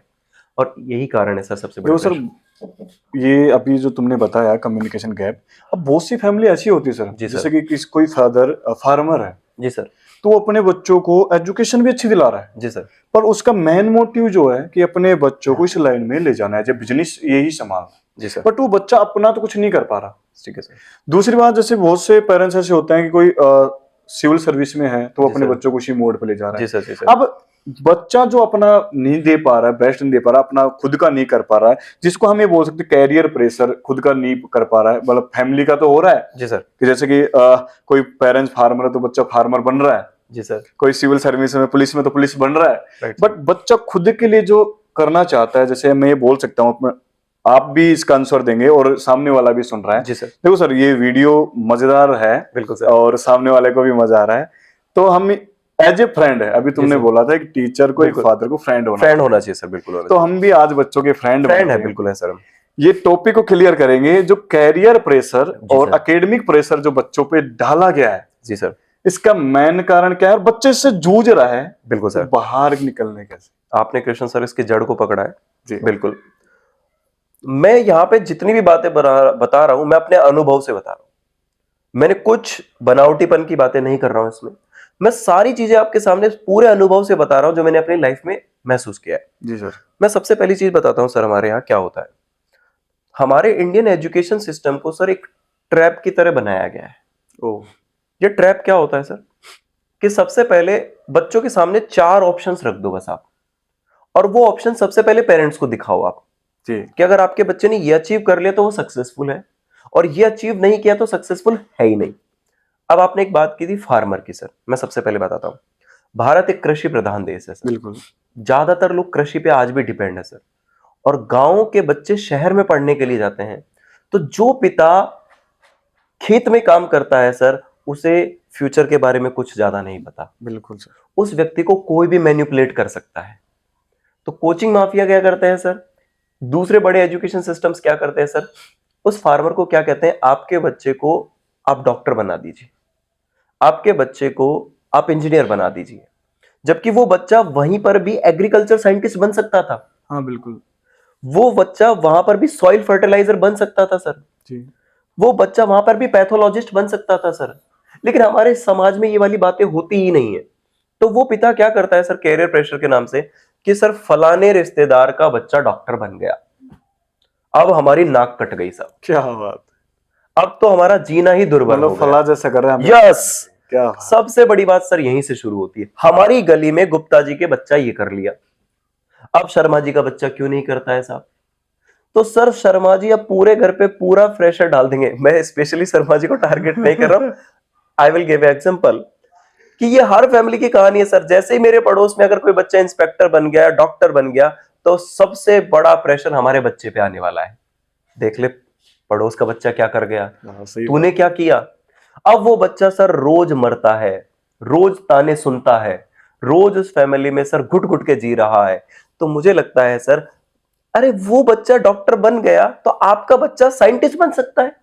और यही कारण है सर सबसे बड़ा देखो सर, ये अभी जो तुमने बताया कम्युनिकेशन गैप, अब बहुत सी फैमिली ऐसी होती है सर, जी सर। जैसे कि कोई फादर फार्मर है, जी सर। तो वो अपने बच्चों को एजुकेशन भी अच्छी दिला रहा है। जी सर। पर उसका मेन मोटिव जो है कि अपने बच्चों को इस लाइन में ले जाना है, जब बिजनेस यही संभालना है। जी सर। बट वो बच्चा अपना तो कुछ नहीं कर पा रहा। ठीक है सर। दूसरी बात, जैसे बहुत से पेरेंट्स ऐसे होते हैं कि कोई सिविल सर्विस में है तो वो जी अपने सर। बच्चों को उसी मोड पे ले जा रहा है। जी सर। जी सर। अब बच्चा जो अपना नहीं दे पा रहा है, बेस्ट नहीं दे पा रहा, अपना खुद का नहीं कर पा रहा है, जिसको हम ये बोल सकते हैं कैरियर प्रेशर, खुद का नहीं कर पा रहा है, मतलब फैमिली का तो हो रहा है। जी सर। कि जैसे कि कोई पेरेंट्स फार्मर है तो बच्चा फार्मर बन रहा है। जी सर। कोई सिविल सर्विस में, पुलिस में तो पुलिस बन रहा है। राइट। बट बच्चा खुद के लिए जो करना चाहता है, जैसे मैं ये बोल सकता हूँ अपना, आप भी इसका आंसर देंगे और सामने वाला भी सुन रहा है। जी सर। देखो सर, ये वीडियो मजेदार है, बिल्कुल सर। और सामने वाले को भी मजा आ रहा है। तो हम एज ए फ्रेंड है, अभी तुमने सर। बोला था एक टीचर को, एक बिल्कुल। फादर को फ्रेंड होना फ्रेंड होना चाहिए सर, बिल्कुल होना तो चाहिए। हम भी आज बच्चों के फ्रेंड फ्रेंड है, हैं। बिल्कुल है सर हम। ये टॉपिक को क्लियर करेंगे, जो कैरियर प्रेशर जी और सर। एकेडमिक प्रेशर जो बच्चों पे डाला गया है, जी सर। इसका मेन कारण क्या है और बच्चे इससे जूझ रहा है, बिल्कुल तो सर। बाहर निकलने कैसे? आपने कृष्ण सर इसकी जड़ को पकड़ा है। जी बिल्कुल। मैं यहाँ पे जितनी भी बातें बता रहा हूं, मैं अपने अनुभव से बता रहा हूं। मैंने कुछ बनावटीपन की बातें नहीं कर रहा हूं इसमें। मैं सारी चीजें आपके सामने पूरे अनुभव से बता रहा हूं जो मैंने अपनी लाइफ में महसूस किया है। जी सर। मैं सबसे पहली चीज बताता हूं सर, हमारे यहाँ क्या होता है। हमारे इंडियन एजुकेशन सिस्टम को सर एक ट्रैप की तरह बनाया गया है। ओ, ये ट्रैप क्या होता है सर, कि सबसे पहले बच्चों के सामने 4 ऑप्शंस रख दो बस आप, और वो ऑप्शन सबसे पहले पेरेंट्स को दिखाओ आप जी कि अगर आपके बच्चे ने ये अचीव कर लिया तो वो सक्सेसफुल है, और ये अचीव नहीं किया तो सक्सेसफुल है ही नहीं। अब आपने एक बात की थी फार्मर की सर, मैं सबसे पहले बताता हूं। भारत एक कृषि प्रधान देश है सर। बिल्कुल। ज्यादातर लोग कृषि पे आज भी डिपेंड है सर, और गांव के बच्चे शहर में पढ़ने के लिए जाते हैं। तो जो पिता खेत में काम करता है सर, उसे फ्यूचर के बारे में कुछ ज्यादा नहीं पता। बिल्कुल सर। उस व्यक्ति को कोई भी मैनिपुलेट कर सकता है। तो कोचिंग माफिया क्या करते हैं सर, दूसरे बड़े एजुकेशन सिस्टम्स क्या करते हैं सर, उस फार्मर को क्या कहते हैं, आपके बच्चे को आप डॉक्टर बना दीजिए, आपके बच्चे को आप इंजीनियर बना दीजिए। जबकि वो बच्चा वहीं पर भी एग्रीकल्चर साइंटिस्ट बन सकता था। हाँ बिल्कुल। वो बच्चा वहां पर भी सॉइल फर्टिलाइजर बन सकता था सर। जी। वो बच्चा वहां पर भी पैथोलॉजिस्ट बन सकता था सर। लेकिन हमारे समाज में ये वाली बातें होती ही नहीं है। तो वो पिता क्या करता है सर, कैरियर प्रेशर के नाम से, कि सर फलाने रिश्तेदार का बच्चा डॉक्टर बन गया, अब हमारी नाक कट गई साहब, क्या बात, अब तो हमारा जीना ही दुर्भर हो मतलब गया। फला जैसा कर रहा है। यस, क्या बात। सबसे बड़ी बात सर यहीं से शुरू होती है। हमारी गली में गुप्ता जी के बच्चा ये कर लिया, अब शर्मा जी का बच्चा क्यों नहीं करता है साहब? तो सर शर्मा जी अब पूरे घर पे पूरा प्रेशर डाल देंगे। मैं स्पेशली शर्मा जी को टारगेट नहीं कर रहा हूं, आई विल गिव एग्जांपल कि ये हर फैमिली की कहानी है सर। जैसे ही मेरे पड़ोस में अगर कोई बच्चा इंस्पेक्टर बन गया, डॉक्टर बन गया, तो सबसे बड़ा प्रेशर हमारे बच्चे पे आने वाला है। देख ले, पड़ोस का बच्चा क्या कर गया, हाँ, सही तूने क्या किया। अब वो बच्चा सर रोज मरता है, रोज ताने सुनता है, रोज उस फैमिली में सर घुट घुट के जी रहा है। तो मुझे लगता है सर, अरे वो बच्चा डॉक्टर बन गया तो आपका बच्चा साइंटिस्ट बन सकता है,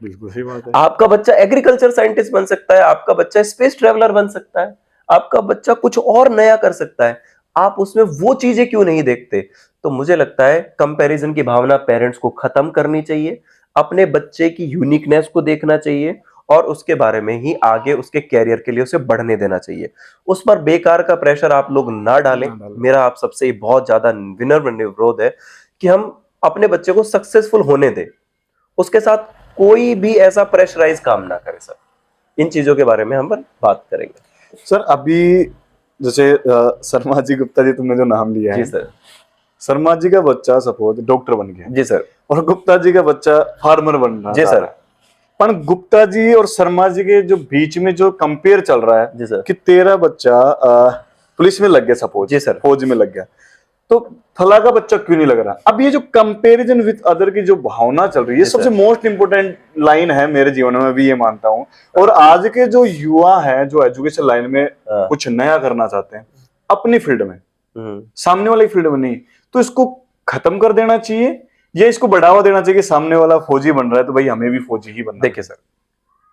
बिल्कुल सही बात है। आपका बच्चा एग्रीकल्चर साइंटिस्ट बन सकता है, आपका बच्चा स्पेस ट्रेवलर बन सकता है, आपका बच्चा कुछ और नया कर सकता है। आप उसमें वो चीजें क्यों नहीं देखते। तो मुझे लगता है कंपैरिजन की भावना पेरेंट्स को खत्म करनी चाहिए, अपने बच्चे की यूनिकनेस को देखना चाहिए और उसके बारे में ही आगे उसके कैरियर के लिए उसे बढ़ने देना चाहिए। उस पर बेकार का प्रेशर आप लोग ना डालें। ना डालें। मेरा आप सबसे बहुत ज्यादा विनम्र अनुरोध है कि हम अपने बच्चे को सक्सेसफुल होने दें, उसके साथ कोई भी ऐसा प्रेशराइज काम ना करे सर। इन चीजों के बारे में हम बात करेंगे। सर अभी जैसे शर्मा जी गुप्ता जी तुमने जो नाम लिया जी है, सर। शर्मा जी का बच्चा सपोज डॉक्टर बन गया जी सर। और गुप्ता जी का बच्चा फार्मर बन रहा जी था। सर। पर गुप्ता जी और शर्मा जी के जो बीच में जो कंपेयर चल रहा है जी सर। कि तेरा बच्चा पुलिस में लग गया सपोज, जी सर। फौज में लग गया, तो फला का बच्चा क्यों नहीं लग रहा। अब ये जो कंपैरिजन विद अदर की जो भावना चल रही है, जी सबसे सर। मोस्ट इंपोर्टेंट लाइन है मेरे जीवन में, भी ये मानता हूँ। और आज के जो युवा हैं जो एजुकेशन लाइन में हाँ। कुछ नया करना चाहते हैं अपनी फील्ड में, हम्म। सामने वाली फील्ड में नहीं, तो इसको खत्म कर देना चाहिए या इसको बढ़ावा देना चाहिए कि सामने वाला फौजी बन रहा है तो भाई हमें भी फौजी ही बनना है। देखिए सर,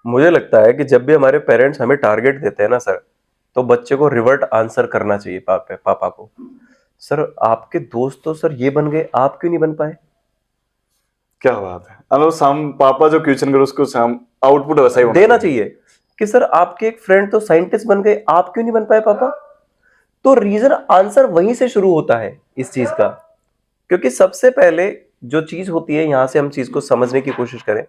मुझे लगता है कि जब भी हमारे पेरेंट्स हमें टारगेट देते हैं ना सर, तो बच्चे को रिवर्ट आंसर करना चाहिए पापा को। सर आपके दोस्त तो सर ये बन गए, आप क्यों नहीं बन पाए। क्या बात है, अलो साम पापा जो क्वेश्चन करो उसको साम आउटपुट वैसा ही होना देना चाहिए कि सर आपके एक फ्रेंड तो साइंटिस्ट बन गए, आप क्यों नहीं बन पाए पापा। तो रीजन आंसर वहीं से शुरू होता है इस चीज का। क्योंकि सबसे पहले जो चीज होती है, यहां से हम चीज को समझने की कोशिश करें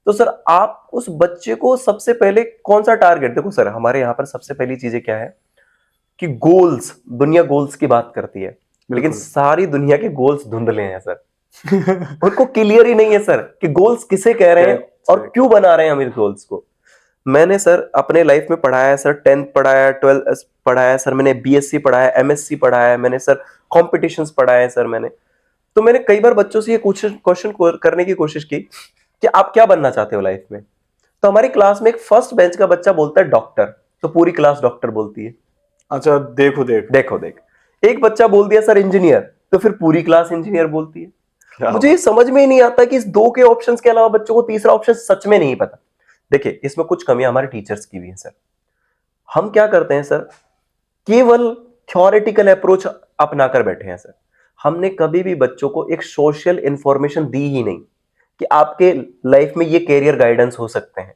तो सर आप उस बच्चे को सबसे पहले कौन सा टारगेट, देखो सर हमारे यहाँ पर सबसे पहली चीजें क्या है कि गोल्स, दुनिया गोल्स की बात करती है, लेकिन बिल्कुल। सारी दुनिया के गोल्स धुंधले हैं सर। उनको क्लियर ही नहीं है सर कि गोल्स किसे कह रहे हैं और क्यों बना रहे हैं हम इस गोल्स को। मैंने सर अपने लाइफ में पढ़ाया है सर, 10th पढ़ाया, 12th पढ़ाया सर, मैंने बीएससी पढ़ाया, एमएससी पढ़ाया है मैंने सर, कॉम्पिटिशन्स पढ़ाया है सर मैंने। तो मैंने कई बार बच्चों से ये क्वेश्चन करने की कोशिश की कि आप क्या बनना चाहते हो लाइफ में। तो हमारी क्लास में एक फर्स्ट बेंच का बच्चा बोलता है डॉक्टर, तो पूरी क्लास डॉक्टर बोलती है। अच्छा देखो देख एक बच्चा बोल दिया सर इंजीनियर, तो फिर पूरी क्लास इंजीनियर बोलती है। मुझे ये समझ में ही नहीं आता कि इस दो के ऑप्शंस के अलावा बच्चों को तीसरा ऑप्शन सच में नहीं पता। देखिए इसमें कुछ कमियां हमारे टीचर्स की भी है सर। हम क्या करते हैं सर, केवल थ्योरेटिकल अप्रोच अपनाकर बैठे हैं सर। हमने कभी भी बच्चों को एक सोशल इंफॉर्मेशन दी ही नहीं कि आपके लाइफ में ये कैरियर गाइडेंस हो सकते हैं,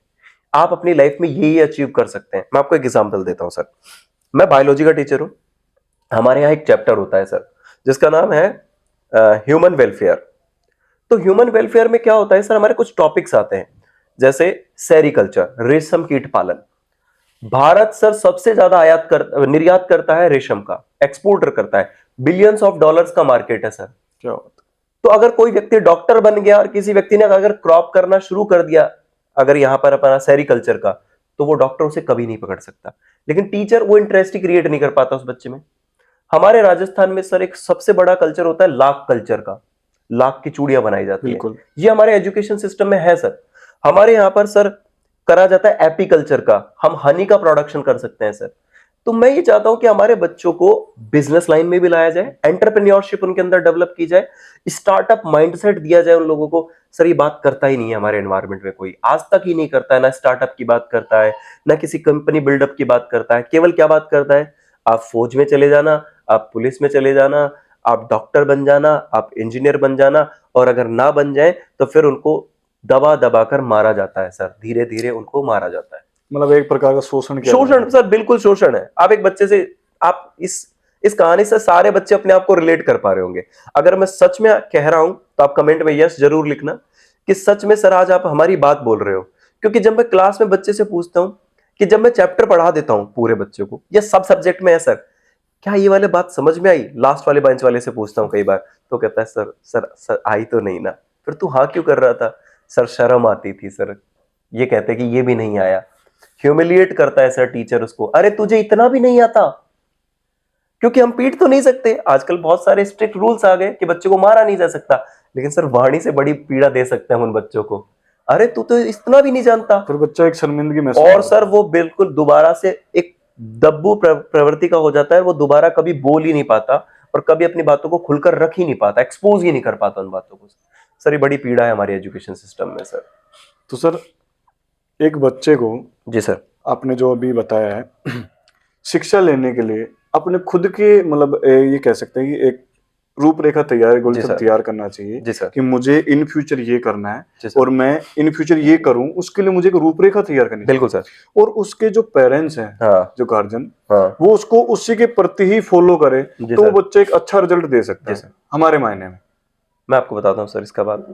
आप अपनी लाइफ में ये अचीव कर सकते हैं। मैं आपको एक एग्जांपल देता हूं सर। मैं बायोलॉजी का टीचर हूं, हमारे यहाँ एक चैप्टर होता है सर जिसका नाम है ह्यूमन वेलफेयर। तो ह्यूमन वेलफेयर में क्या होता है सर, हमारे कुछ टॉपिक्स आते हैं जैसे सेरिकल्चर, रेशम कीट पालन। भारत सर सबसे ज्यादा निर्यात करता है रेशम का, एक्सपोर्टर करता है, बिलियंस ऑफ डॉलर्स का मार्केट है सर। क्या बात। तो अगर कोई व्यक्ति डॉक्टर बन गया और किसी व्यक्ति ने अगर क्रॉप करना शुरू कर दिया, अगर यहां पर अपना सेरिकल्चर का, तो वो डॉक्टर उसे कभी नहीं पकड़ सकता। लेकिन टीचर वो इंटरेस्ट ही क्रिएट नहीं कर पाता उस बच्चे में। हमारे राजस्थान में सर एक सबसे बड़ा कल्चर होता है लाख कल्चर का, लाख की चूड़ियां बनाई जाती है। बिल्कुल। ये हमारे एजुकेशन सिस्टम में है सर। हमारे यहाँ पर सर करा जाता है एपीकल्चर का, हम हनी का प्रोडक्शन कर सकते हैं सर। तो मैं ये चाहता हूं कि हमारे बच्चों को बिजनेस लाइन में भी लाया जाए, एंटरप्रेन्योरशिप उनके अंदर डेवलप की जाए, स्टार्टअप माइंडसेट दिया जाए उन लोगों को। सर ये बात करता ही नहीं है हमारे एनवायरनमेंट में, कोई आज तक ही नहीं करता है, ना स्टार्टअप की बात करता है, ना किसी कंपनी बिल्डअप की बात करता है। केवल क्या बात करता है, आप फौज में चले जाना, आप पुलिस में चले जाना, आप डॉक्टर बन जाना, आप इंजीनियर बन जाना, और अगर ना बन जाए तो फिर उनको दबा दबा कर मारा जाता है सर, धीरे धीरे उनको मारा जाता है। मतलब एक प्रकार का शोषण किया जा रहा शोषण सर, बिल्कुल शोषण है। आप एक बच्चे से, आप इस कहानी से सारे बच्चे अपने आप को रिलेट कर पा रहे होंगे। अगर मैं सच में कह रहा हूं तो आप कमेंट में यस जरूर लिखना कि सच में सर आज आप हमारी बात बोल रहे हो। क्योंकि जब मैं क्लास में बच्चे से पूछता हूं कि जब मैं चैप्टर पढ़ा देता हूं पूरे बच्चे को, या सब सब्जेक्ट में है सर, क्या ये वाले बात समझ में आई, लास्ट वाले बेंच वाले से पूछता हूं कई बार, तो कहता है सर सर सर आई तो नहीं ना। फिर तू हाँ क्यों कर रहा था, सर शर्म आती थी सर। ये कहते कि ये भी नहीं आया, ह्यूमिलिएट करता है सर टीचर उसको, अरे तुझे इतना भी नहीं आता। क्योंकि हम पीट तो नहीं सकते, आजकल बहुत सारे स्ट्रिक्ट रूल्स आ गए कि बच्चे को मारा नहीं जा सकता, लेकिन सर वाणी से बड़ी पीड़ा दे सकते हैं हम उन बच्चों को। अरे तू तो इतना भी नहीं जानता। फिर बच्चा एक शर्मिंदगी महसूस और करता सर है। वो बिल्कुल दोबारा से एक दब्बू प्रवृत्ति का हो जाता है, वो दोबारा कभी बोल ही नहीं पाता और कभी अपनी बातों को खुलकर रख ही नहीं पाता, एक्सपोज ही नहीं कर पाता उन बातों को। सर ये बड़ी पीड़ा है हमारी एजुकेशन सिस्टम में सर। तो सर एक बच्चे को, जी सर। आपने जो अभी बताया है, शिक्षा लेने के लिए अपने खुद के मतलब ये कह सकते हैं कि एक रूपरेखा तैयार, गोल जी सब सर। तैयार करना चाहिए जी सर। कि मुझे इन फ्यूचर ये करना जी है सर। और मैं इन फ्यूचर ये करूं, उसके लिए मुझे एक रूपरेखा तैयार करनी बिल्कुल सर। चाहिए। और उसके जो पेरेंट्स हैं, हाँ जो गार्जियन, हाँ। वो उसको उसी के प्रति ही फॉलो करे जी तो वो सर। बच्चा एक अच्छा रिजल्ट दे सकता जी है सर। हमारे मायने में। मैं आपको बताता हूँ सर इसका बात।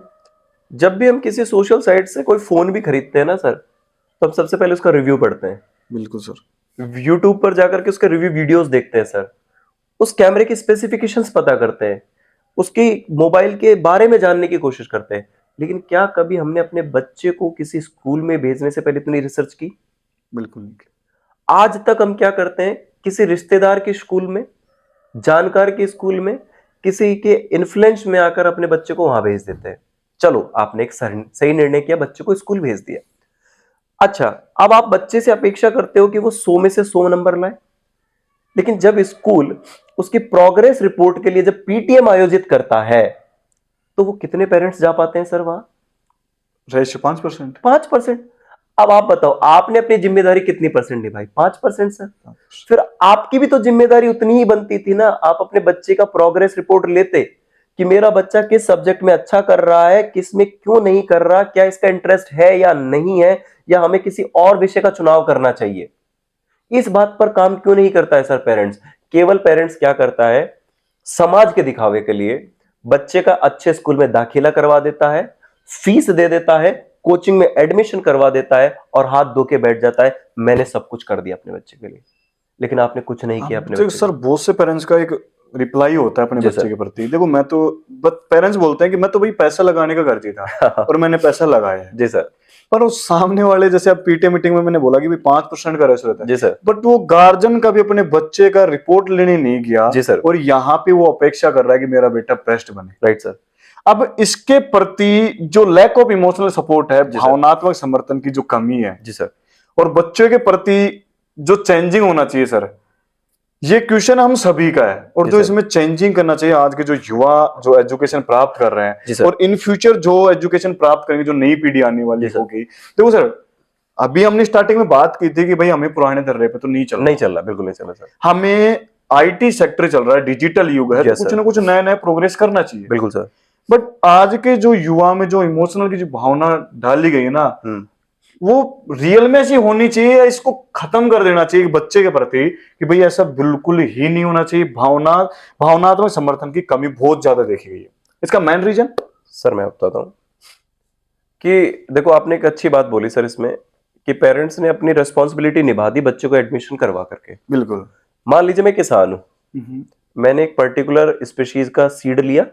जब भी हम किसी सोशल साइट से कोई फोन भी खरीदते हैं ना सर, तो हम सबसे पहले उसका रिव्यू पढ़ते हैं। बिल्कुल सर। यूट्यूब पर जाकर के उसके रिव्यू वीडियोस देखते हैं सर, उस कैमरे की स्पेसिफिकेशंस पता करते हैं, उसकी मोबाइल के बारे में जानने की कोशिश करते हैं। लेकिन क्या कभी हमने अपने बच्चे को किसी स्कूल में भेजने से पहले इतनी रिसर्च की? बिल्कुल नहीं। आज तक हम क्या करते हैं, किसी रिश्तेदार के स्कूल में, जानकार के स्कूल में, किसी के इन्फ्लुएंस में आकर अपने बच्चे को वहां भेज देते हैं। चलो आपने एक सही निर्णय किया, बच्चे को स्कूल भेज दिया। अच्छा, अब आप बच्चे से अपेक्षा करते हो कि वो 100 में से 100 नंबर लाए, लेकिन जब स्कूल उसकी प्रोग्रेस रिपोर्ट के लिए जब पीटीएम आयोजित करता है, तो वो कितने पेरेंट्स जा पाते हैं सर वहां? रेशो 5%। 5%। अब आप बताओ, आपने अपनी जिम्मेदारी कितनी परसेंट निभाई? 5% सर। फिर आपकी भी तो जिम्मेदारी उतनी ही बनती थी ना, आप अपने बच्चे का प्रोग्रेस रिपोर्ट लेते कि मेरा बच्चा किस सब्जेक्ट में अच्छा कर रहा है, किस में क्यों नहीं कर रहा, क्या इसका इंटरेस्ट है या नहीं है, या हमें किसी और विषय का चुनाव करना चाहिए। इस बात पर काम क्यों नहीं करता है सर पेरेंट्स? केवल पेरेंट्स क्या करता है, समाज के दिखावे के लिए बच्चे का अच्छे स्कूल में दाखिला करवा देता है, फीस दे देता है, कोचिंग में एडमिशन करवा देता है और हाथ धो के बैठ जाता है, मैंने सब कुछ कर दिया अपने बच्चे के लिए। लेकिन आपने कुछ नहीं किया अपने तो बच्चे सर बहुत से पेरेंट्स का एक रिप्लाई होता है अपने जी बच्चे सर। के प्रति, देखो मैं तो, पेरेंट्स बोलते हैं कि मैं तो भाई पैसा लगाने का गर्जी था और मैंने पैसा लगाया है। जी सर। पर उस सामने वाले, जैसे अब पीटीए मीटिंग में मैंने बोला कि भाई 5% का रेशो रहता है, जी सर। बट वो गार्जियन का भी अपने बच्चे का रिपोर्ट लेने नहीं गया जी सर। और यहाँ पे वो अपेक्षा कर रहा है कि मेरा बेटा बेस्ट बने। Right sir. अब इसके प्रति जो लैक ऑफ इमोशनल सपोर्ट है, जी सर। भावनात्मक समर्थन की जो कमी है, जी सर। और बच्चों के प्रति जो चेंजिंग होना चाहिए सर, ये क्वेश्चन हम सभी का है। और जी जो सर। इसमें चेंजिंग करना चाहिए आज के जो युवा जो एजुकेशन प्राप्त कर रहे जी हैं सर। और इन फ्यूचर जो एजुकेशन प्राप्त करेंगे, जो नई पीढ़ी आने वाली जी सर। होगी। देखो सर, अभी हमने स्टार्टिंग में बात की थी कि भाई हमें पुराने दर्रे पे तो नहीं चल नहीं चल रहा, बिल्कुल नहीं चल रहा सर। हमें आईटी सेक्टर चल रहा है, डिजिटल युग है, तो Yes, कुछ sir. ना कुछ नया नया प्रोग्रेस करना चाहिए। बिल्कुल सर। बट आज के जो युवा में जो इमोशनल की जो भावना डाली गई है ना, वो रियल में ऐसी होनी चाहिए या इसको खत्म कर देना चाहिए बच्चे के प्रति कि भाई ऐसा बिल्कुल ही नहीं होना चाहिए। भावनात्मक समर्थन की कमी बहुत ज्यादा देखी गई है। इसका मेन रीजन सर मैं बताता हूँ कि देखो, आपने एक अच्छी बात बोली सर इसमें कि पेरेंट्स ने अपनी रिस्पॉन्सिबिलिटी निभा दी बच्चे को एडमिशन करवा करके। बिल्कुल। मान लीजिए मैं किसान हूँ, मैंने एक पर्टिकुलर स्पीशीज का सीड लिया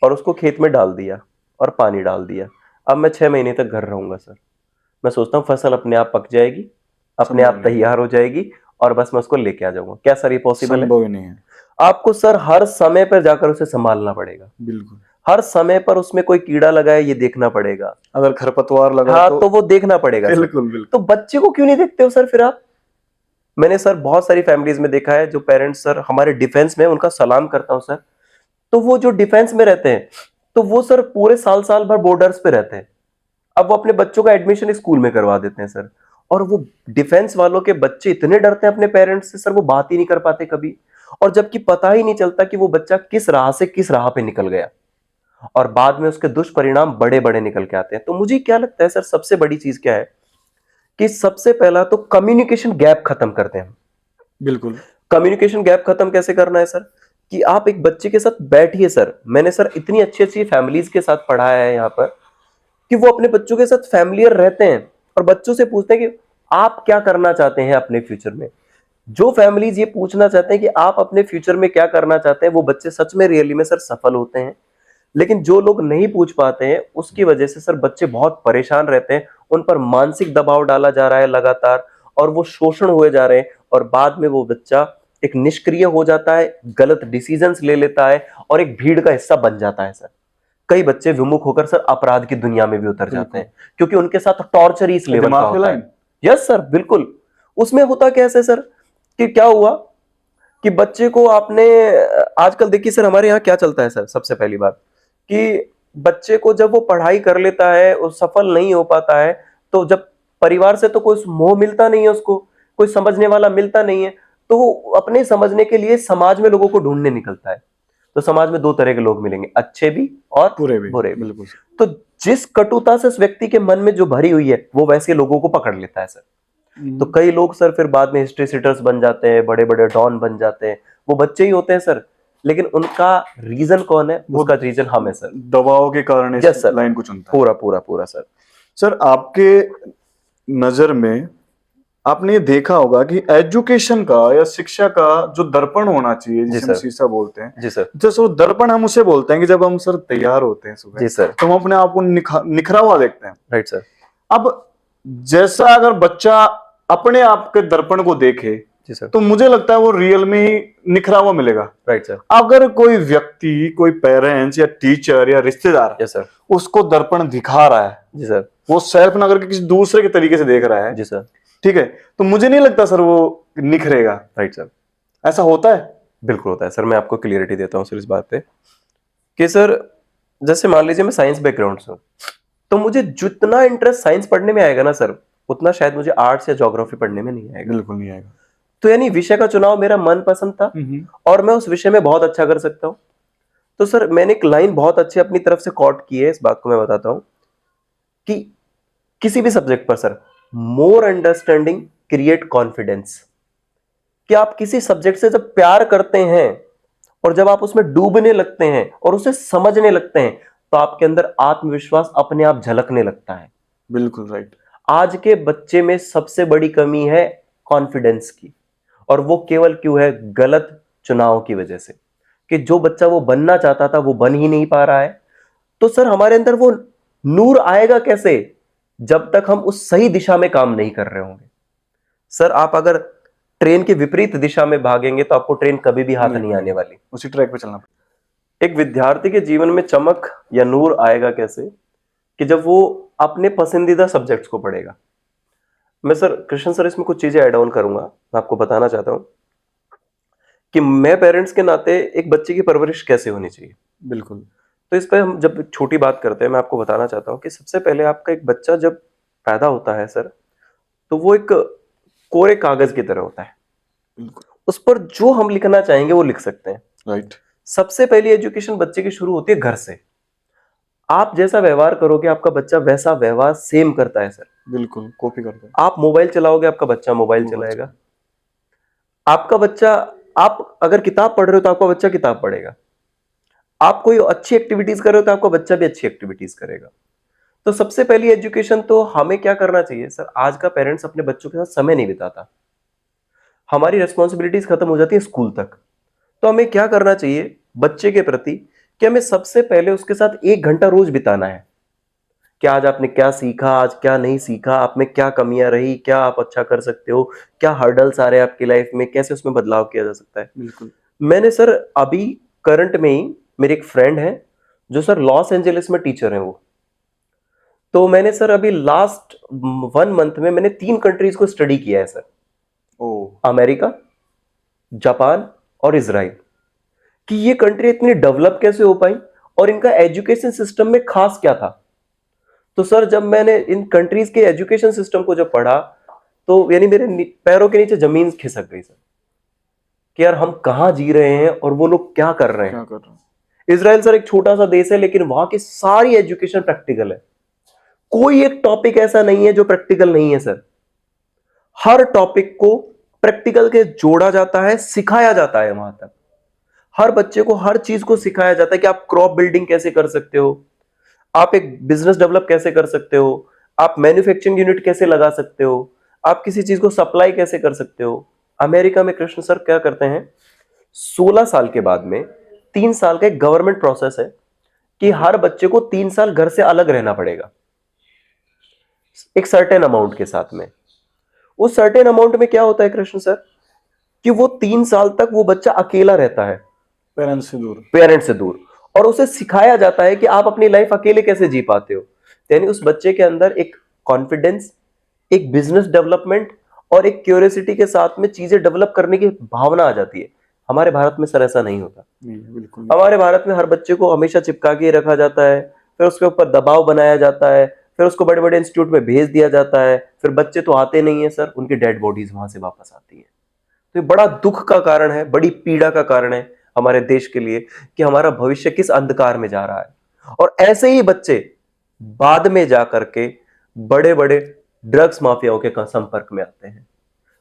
और उसको खेत में डाल दिया और पानी डाल दिया। अब मैं 6 महीने तक घर रहूंगा सर। मैं सोचता हूँ फसल अपने आप पक जाएगी, अपने आप तैयार हो जाएगी और बस मैं उसको लेके आ जाऊंगा। क्या सर ये पॉसिबल है? संभव ही नहीं है। आपको सर हर समय पर जाकर उसे संभालना पड़ेगा। बिल्कुल। हर समय पर उसमें कोई कीड़ा लगा है ये देखना पड़ेगा, अगर खरपतवार लगा हाँ तो वो देखना पड़ेगा सर। बिल्कुल बिल्कुल। तो बच्चे को क्यों नहीं देखते हो सर फिर आप? मैंने सर बहुत सारी फैमिलीज में देखा है जो पेरेंट्स सर हमारे डिफेंस में, उनका सलाम करता हूं सर। तो वो जो डिफेंस में रहते हैं, तो वो सर पूरे साल भर बॉर्डर्स पे रहते हैं। अब वो अपने बच्चों का एडमिशन स्कूल में करवा देते हैं सर, और वो डिफेंस वालों के बच्चे इतने डरते हैं अपने पेरेंट्स से सर, वो बात ही नहीं कर पाते कभी। और जबकि पता ही नहीं चलता कि वो बच्चा किस राह से किस राह पे निकल गया, और बाद में उसके दुष्परिणाम बड़े बड़े निकल के आते हैं। तो मुझे क्या लगता है सर, सबसे बड़ी चीज क्या है कि सबसे पहला तो कम्युनिकेशन गैप खत्म करते हैं। बिल्कुल। कम्युनिकेशन गैप खत्म कैसे करना है सर? कि आप एक बच्चे के साथ बैठिए सर। मैंने सर इतनी अच्छी अच्छी फैमिलीज के साथ पढ़ाया है यहाँ पर कि वो अपने बच्चों के साथ फैमिलियर रहते हैं और बच्चों से पूछते हैं कि आप क्या करना चाहते हैं अपने फ्यूचर में। जो फैमिलीज ये पूछना चाहते हैं कि आप अपने फ्यूचर में क्या करना चाहते हैं, वो बच्चे सच में रियली में सर सफल होते हैं। लेकिन जो लोग नहीं पूछ पाते हैं, उसकी वजह से सर बच्चे बहुत परेशान रहते हैं, उन पर मानसिक दबाव डाला जा रहा है लगातार, और वो शोषण हुए जा रहे हैं, और बाद में वो बच्चा एक निष्क्रिय हो जाता है, गलत डिसीजंस ले लेता है और एक भीड़ का हिस्सा बन जाता है सर। कई बच्चे विमुख होकर सर अपराध की दुनिया में भी उतर जाते हैं, क्योंकि उनके साथ टॉर्चर ही इस लेवल का होता है। यस सर, बिल्कुल। उसमें होता कैसे सर कि क्या हुआ कि बच्चे को आपने, आजकल देखिए सर हमारे यहाँ क्या चलता है सर, सबसे पहली बात कि बच्चे को जब वो पढ़ाई कर लेता है और सफल नहीं हो पाता है, तो जब परिवार से तो कोई मोह मिलता नहीं है, उसको कोई समझने वाला मिलता नहीं है, तो वो अपने समझने के लिए समाज में लोगों को ढूंढने निकलता है। तो समाज में दो तरह के लोग मिलेंगे, अच्छे भी और बुरे भी। बिल्कुल। तो जिस कटुता से उस व्यक्ति के मन में जो भरी हुई है, वो वैसे लोगों को पकड़ लेता है सर। तो कई लोग सर फिर बाद में हिस्ट्री सीटर्स बन जाते हैं, बड़े बड़े डॉन बन जाते हैं, वो बच्चे ही होते हैं सर, लेकिन उनका रीजन कौन है? उसका रीजन हम है सर, दबाव के कारण यस सर, लाइन को चुनता है। पूरा पूरा पूरा सर। सर आपके नजर में आपने ये देखा होगा कि एजुकेशन का या शिक्षा का जो दर्पण होना चाहिए, जिसे हम शीशा बोलते हैं, जी सर, जैसे वो दर्पण हम उसे बोलते हैं कि जब हम सर तैयार होते हैं सुबह, जी सर, तो हम अपने आप को निखरा हुआ देखते हैं। Right sir. अब जैसा अगर बच्चा अपने आप के दर्पण को देखे, जी सर, तो मुझे लगता है वो रियल में ही निखरा हुआ मिलेगा। Right sir. अगर कोई व्यक्ति, कोई पेरेंट्स या टीचर या रिश्तेदार, यस सर, उसको दर्पण दिखा रहा है, जी सर, वो सेल्फ ना करके किसी दूसरे के तरीके से देख रहा है, जी सर, ठीक है, तो मुझे नहीं लगता सर वो निखरेगा। Right sir. ऐसा होता है? बिल्कुल होता है सर। मैं आपको क्लियरिटी देता हूँ सर इस बात पे कि सर जैसे मान लीजिए मैं साइंस बैकग्राउंड से हूँ, तो मुझे जितना इंटरेस्ट साइंस पढ़ने में आएगा ना सर, उतना शायद मुझे आर्ट्स या ज्योग्राफी पढ़ने में नहीं आएगा। बिल्कुल नहीं आएगा। तो यानी विषय का चुनाव मेरा मनपसंद था और मैं उस विषय में बहुत अच्छा कर सकता हूँ। तो सर मैंने एक लाइन बहुत अच्छी अपनी तरफ से कॉट की है, इस बात को मैं बताता हूँ कि किसी भी सब्जेक्ट पर सर, मोर अंडरस्टैंडिंग क्रिएट कॉन्फिडेंस। कि आप किसी सब्जेक्ट से जब प्यार करते हैं और जब आप उसमें डूबने लगते हैं और उसे समझने लगते हैं, तो आपके अंदर आत्मविश्वास अपने आप झलकने लगता है। बिल्कुल राइट। आज के बच्चे में सबसे बड़ी कमी है कॉन्फिडेंस की, और वो केवल क्यों है? गलत चुनाव की वजह से, कि जो बच्चा वो बनना चाहता था वो बन ही नहीं पा रहा है। तो सर हमारे अंदर वो नूर आएगा कैसे? जब तक हम उस सही दिशा में काम नहीं कर रहे होंगे। सर आप अगर ट्रेन के विपरीत दिशा में भागेंगे तो आपको ट्रेन कभी भी हाथ नहीं आने वाली, उसी ट्रैक पे चलना। एक विद्यार्थी के जीवन में चमक या नूर आएगा कैसे? कि जब वो अपने पसंदीदा सब्जेक्ट्स को पढ़ेगा। मैं सर कृष्ण सर इसमें कुछ चीजें ऐड ऑन करूंगा। मैं आपको बताना चाहता हूं कि मैं पेरेंट्स के नाते एक बच्चे की परवरिश कैसे होनी चाहिए। बिल्कुल। तो इस पर हम जब छोटी बात करते हैं, मैं आपको बताना चाहता हूं कि सबसे पहले आपका एक बच्चा जब पैदा होता है सर, तो वो एक कोरे कागज की तरह होता है। उस पर जो हम लिखना चाहेंगे वो लिख सकते हैं। राइट। सबसे पहली एजुकेशन बच्चे की शुरू होती है घर से। आप जैसा व्यवहार करोगे आपका बच्चा वैसा व्यवहार सेम करता है सर। बिल्कुल कॉपी करता है। आप मोबाइल चलाओगे आपका बच्चा मोबाइल चलाएगा। आपका बच्चा, आप अगर किताब पढ़ रहे हो तो आपका बच्चा किताब पढ़ेगा। आप कोई अच्छी एक्टिविटीज कर रहे हो तो आपका बच्चा भी अच्छी एक्टिविटीज करेगा। तो सबसे पहली एजुकेशन तो हमें क्या करना चाहिए सर? आज का पेरेंट्स अपने बच्चों के साथ समय नहीं बिताता, हमारी रेस्पॉन्सिबिलिटीज खत्म हो जाती है स्कूल तक। तो हमें क्या करना चाहिए बच्चे के प्रति कि हमें सबसे पहले उसके साथ 1 घंटा रोज बिताना है कि आज आपने क्या सीखा, आज क्या नहीं सीखा, आप में क्या कमियां रही, क्या आप अच्छा कर सकते हो, क्या हर्डल्स आ रहे हैं आपकी लाइफ में, कैसे उसमें बदलाव किया जा सकता है। बिल्कुल। मैंने सर अभी करंट में ही, मेरे एक फ्रेंड है जो सर लॉस एंजलिस में टीचर है वो, तो मैंने सर अभी लास्ट 1 मंथ में मैंने 3 कंट्रीज को स्टडी किया है सर। अमेरिका, जापान और इजराइल, कि ये कंट्री इतनी डेवलप कैसे हो पाई और इनका एजुकेशन सिस्टम में खास क्या था। तो सर जब मैंने इन कंट्रीज के एजुकेशन सिस्टम को जब पढ़ा, तो यानी मेरे पैरों के नीचे जमीन खिसक गई सर कि यार हम कहां जी रहे हैं और वो लोग क्या कर रहे हैं। इजराइल सर एक छोटा सा देश है, लेकिन वहां की सारी एजुकेशन प्रैक्टिकल है। कोई एक टॉपिक ऐसा नहीं है जो प्रैक्टिकल नहीं है सर। हर टॉपिक को प्रैक्टिकल के जोड़ा जाता है, सिखाया जाता है। वहां तक हर बच्चे को हर चीज को सिखाया जाता है कि आप क्रॉप बिल्डिंग कैसे कर सकते हो, आप एक बिजनेस डेवलप कैसे कर सकते हो, आप मैन्युफैक्चरिंग यूनिट कैसे लगा सकते हो, आप किसी चीज को सप्लाई कैसे कर सकते हो। अमेरिका में कृष्ण सर क्या करते हैं, 16 साल के बाद में 3 साल का एक गवर्नमेंट प्रोसेस है कि हर बच्चे को 3 साल घर से अलग रहना पड़ेगा एक सर्टेन अमाउंट के साथ में। उस सर्टेन अमाउंट में क्या होता है कृष्ण सर कि वो 3 साल तक वो बच्चा अकेला रहता है, पेरेंट्स से दूर। और उसे सिखाया जाता है कि आप अपनी लाइफ अकेले कैसे जी पाते हो। यानी उस बच्चे के अंदर एक कॉन्फिडेंस, एक बिजनेस डेवलपमेंट और एक क्यूरियोसिटी के साथ में चीजें डेवलप करने की भावना आ जाती है। हमारे भारत में सर ऐसा नहीं होता। नहीं, बिल्कुल नहीं। हमारे भारत में हर बच्चे को हमेशा चिपका के रखा जाता है, फिर उसके ऊपर दबाव बनाया जाता है, फिर उसको बड़े बड़े इंस्टीट्यूट में भेज दिया जाता है, फिर बच्चे तो आते नहीं है सर, उनकी डेड बॉडीज वहां से वापस आती है। तो ये बड़ा दुख का कारण है, बड़ी पीड़ा का कारण है हमारे देश के लिए कि हमारा भविष्य किस अंधकार में जा रहा है। और ऐसे ही बच्चे बाद में जाकर के बड़े बड़े ड्रग्स माफियाओं के संपर्क में आते हैं,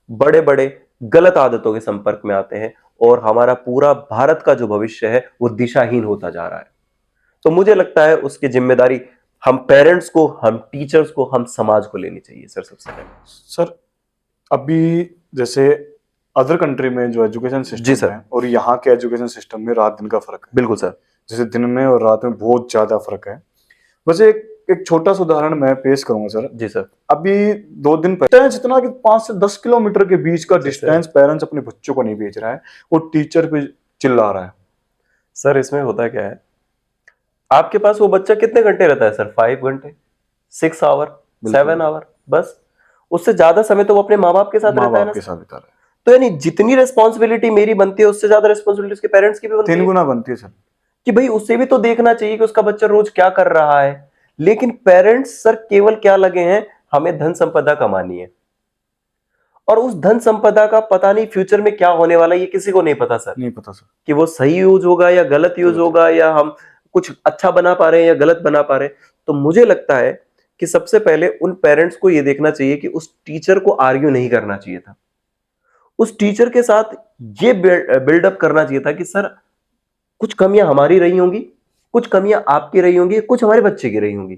बड़े बड़े गलत आदतों के संपर्क में आते हैं, और हमारा पूरा भारत का जो भविष्य है वो दिशाहीन होता जा रहा है। तो मुझे लगता है उसकी जिम्मेदारी हम पेरेंट्स को, हम टीचर्स को, हम समाज को लेनी चाहिए सर सबसे पहले। सर, अभी जैसे अदर कंट्री में जो एजुकेशन जी सिस्टम सर। है और यहाँ के एजुकेशन सिस्टम में रात दिन का फर्क है। बिल्कुल सर। जैसे दिन में और रात में बहुत ज्यादा फर्क है। वैसे एक छोटा सा उदाहरण मैं पेश करूंगा सर। जी सर। अभी 2 दिन पहले जितना कि 5 से 10 किलोमीटर के बीच का जी सर। डिस्टेंस पेरेंट्स अपने बच्चों को नहीं भेज रहा है, वो टीचर पे चिल्ला रहा है। सर इसमें होता क्या है, आपके पास वो बच्चा कितने घंटे रहता है सर? 5 घंटे, 6 आवर, बिल्कुल। 7 आवर, बस। उससे ज्यादा समय तो वो अपने माँ बाप के साथ माँ रहता है ना बाप के सर। साथ बिता रहा है। तो यानी जितनी रिस्पॉन्सिबिलिटी मेरी बनती है उससे ज्यादा रिस्पॉन्सिबिलिटी उसके पेरेंट्स की भी बनती 3 है गुना बनती है सर। कि भाई उसे भी तो देखना चाहिए कि उसका बच्चा रोज क्या कर रहा है। लेकिन पेरेंट्स सर केवल क्या लगे हैं, हमें धन संपदा कमानी है, और उस धन संपदा का पता नहीं फ्यूचर में क्या होने वाला है, ये किसी को नहीं पता सर। नहीं पता सर। कि वो सही यूज होगा या गलत यूज होगा, या हम कुछ अच्छा बना पा रहे हैं या गलत बना पा रहे हैं। तो मुझे लगता है कि सबसे पहले उन पेरेंट्स को ये देखना चाहिए कि उस टीचर को आर्ग्यू नहीं करना चाहिए था, उस टीचर के साथ ये बिल्डअप करना चाहिए था कि सर कुछ कमियां हमारी रही होंगी, कुछ कमियां आपकी रही होंगी, कुछ हमारे बच्चे की रही होंगी,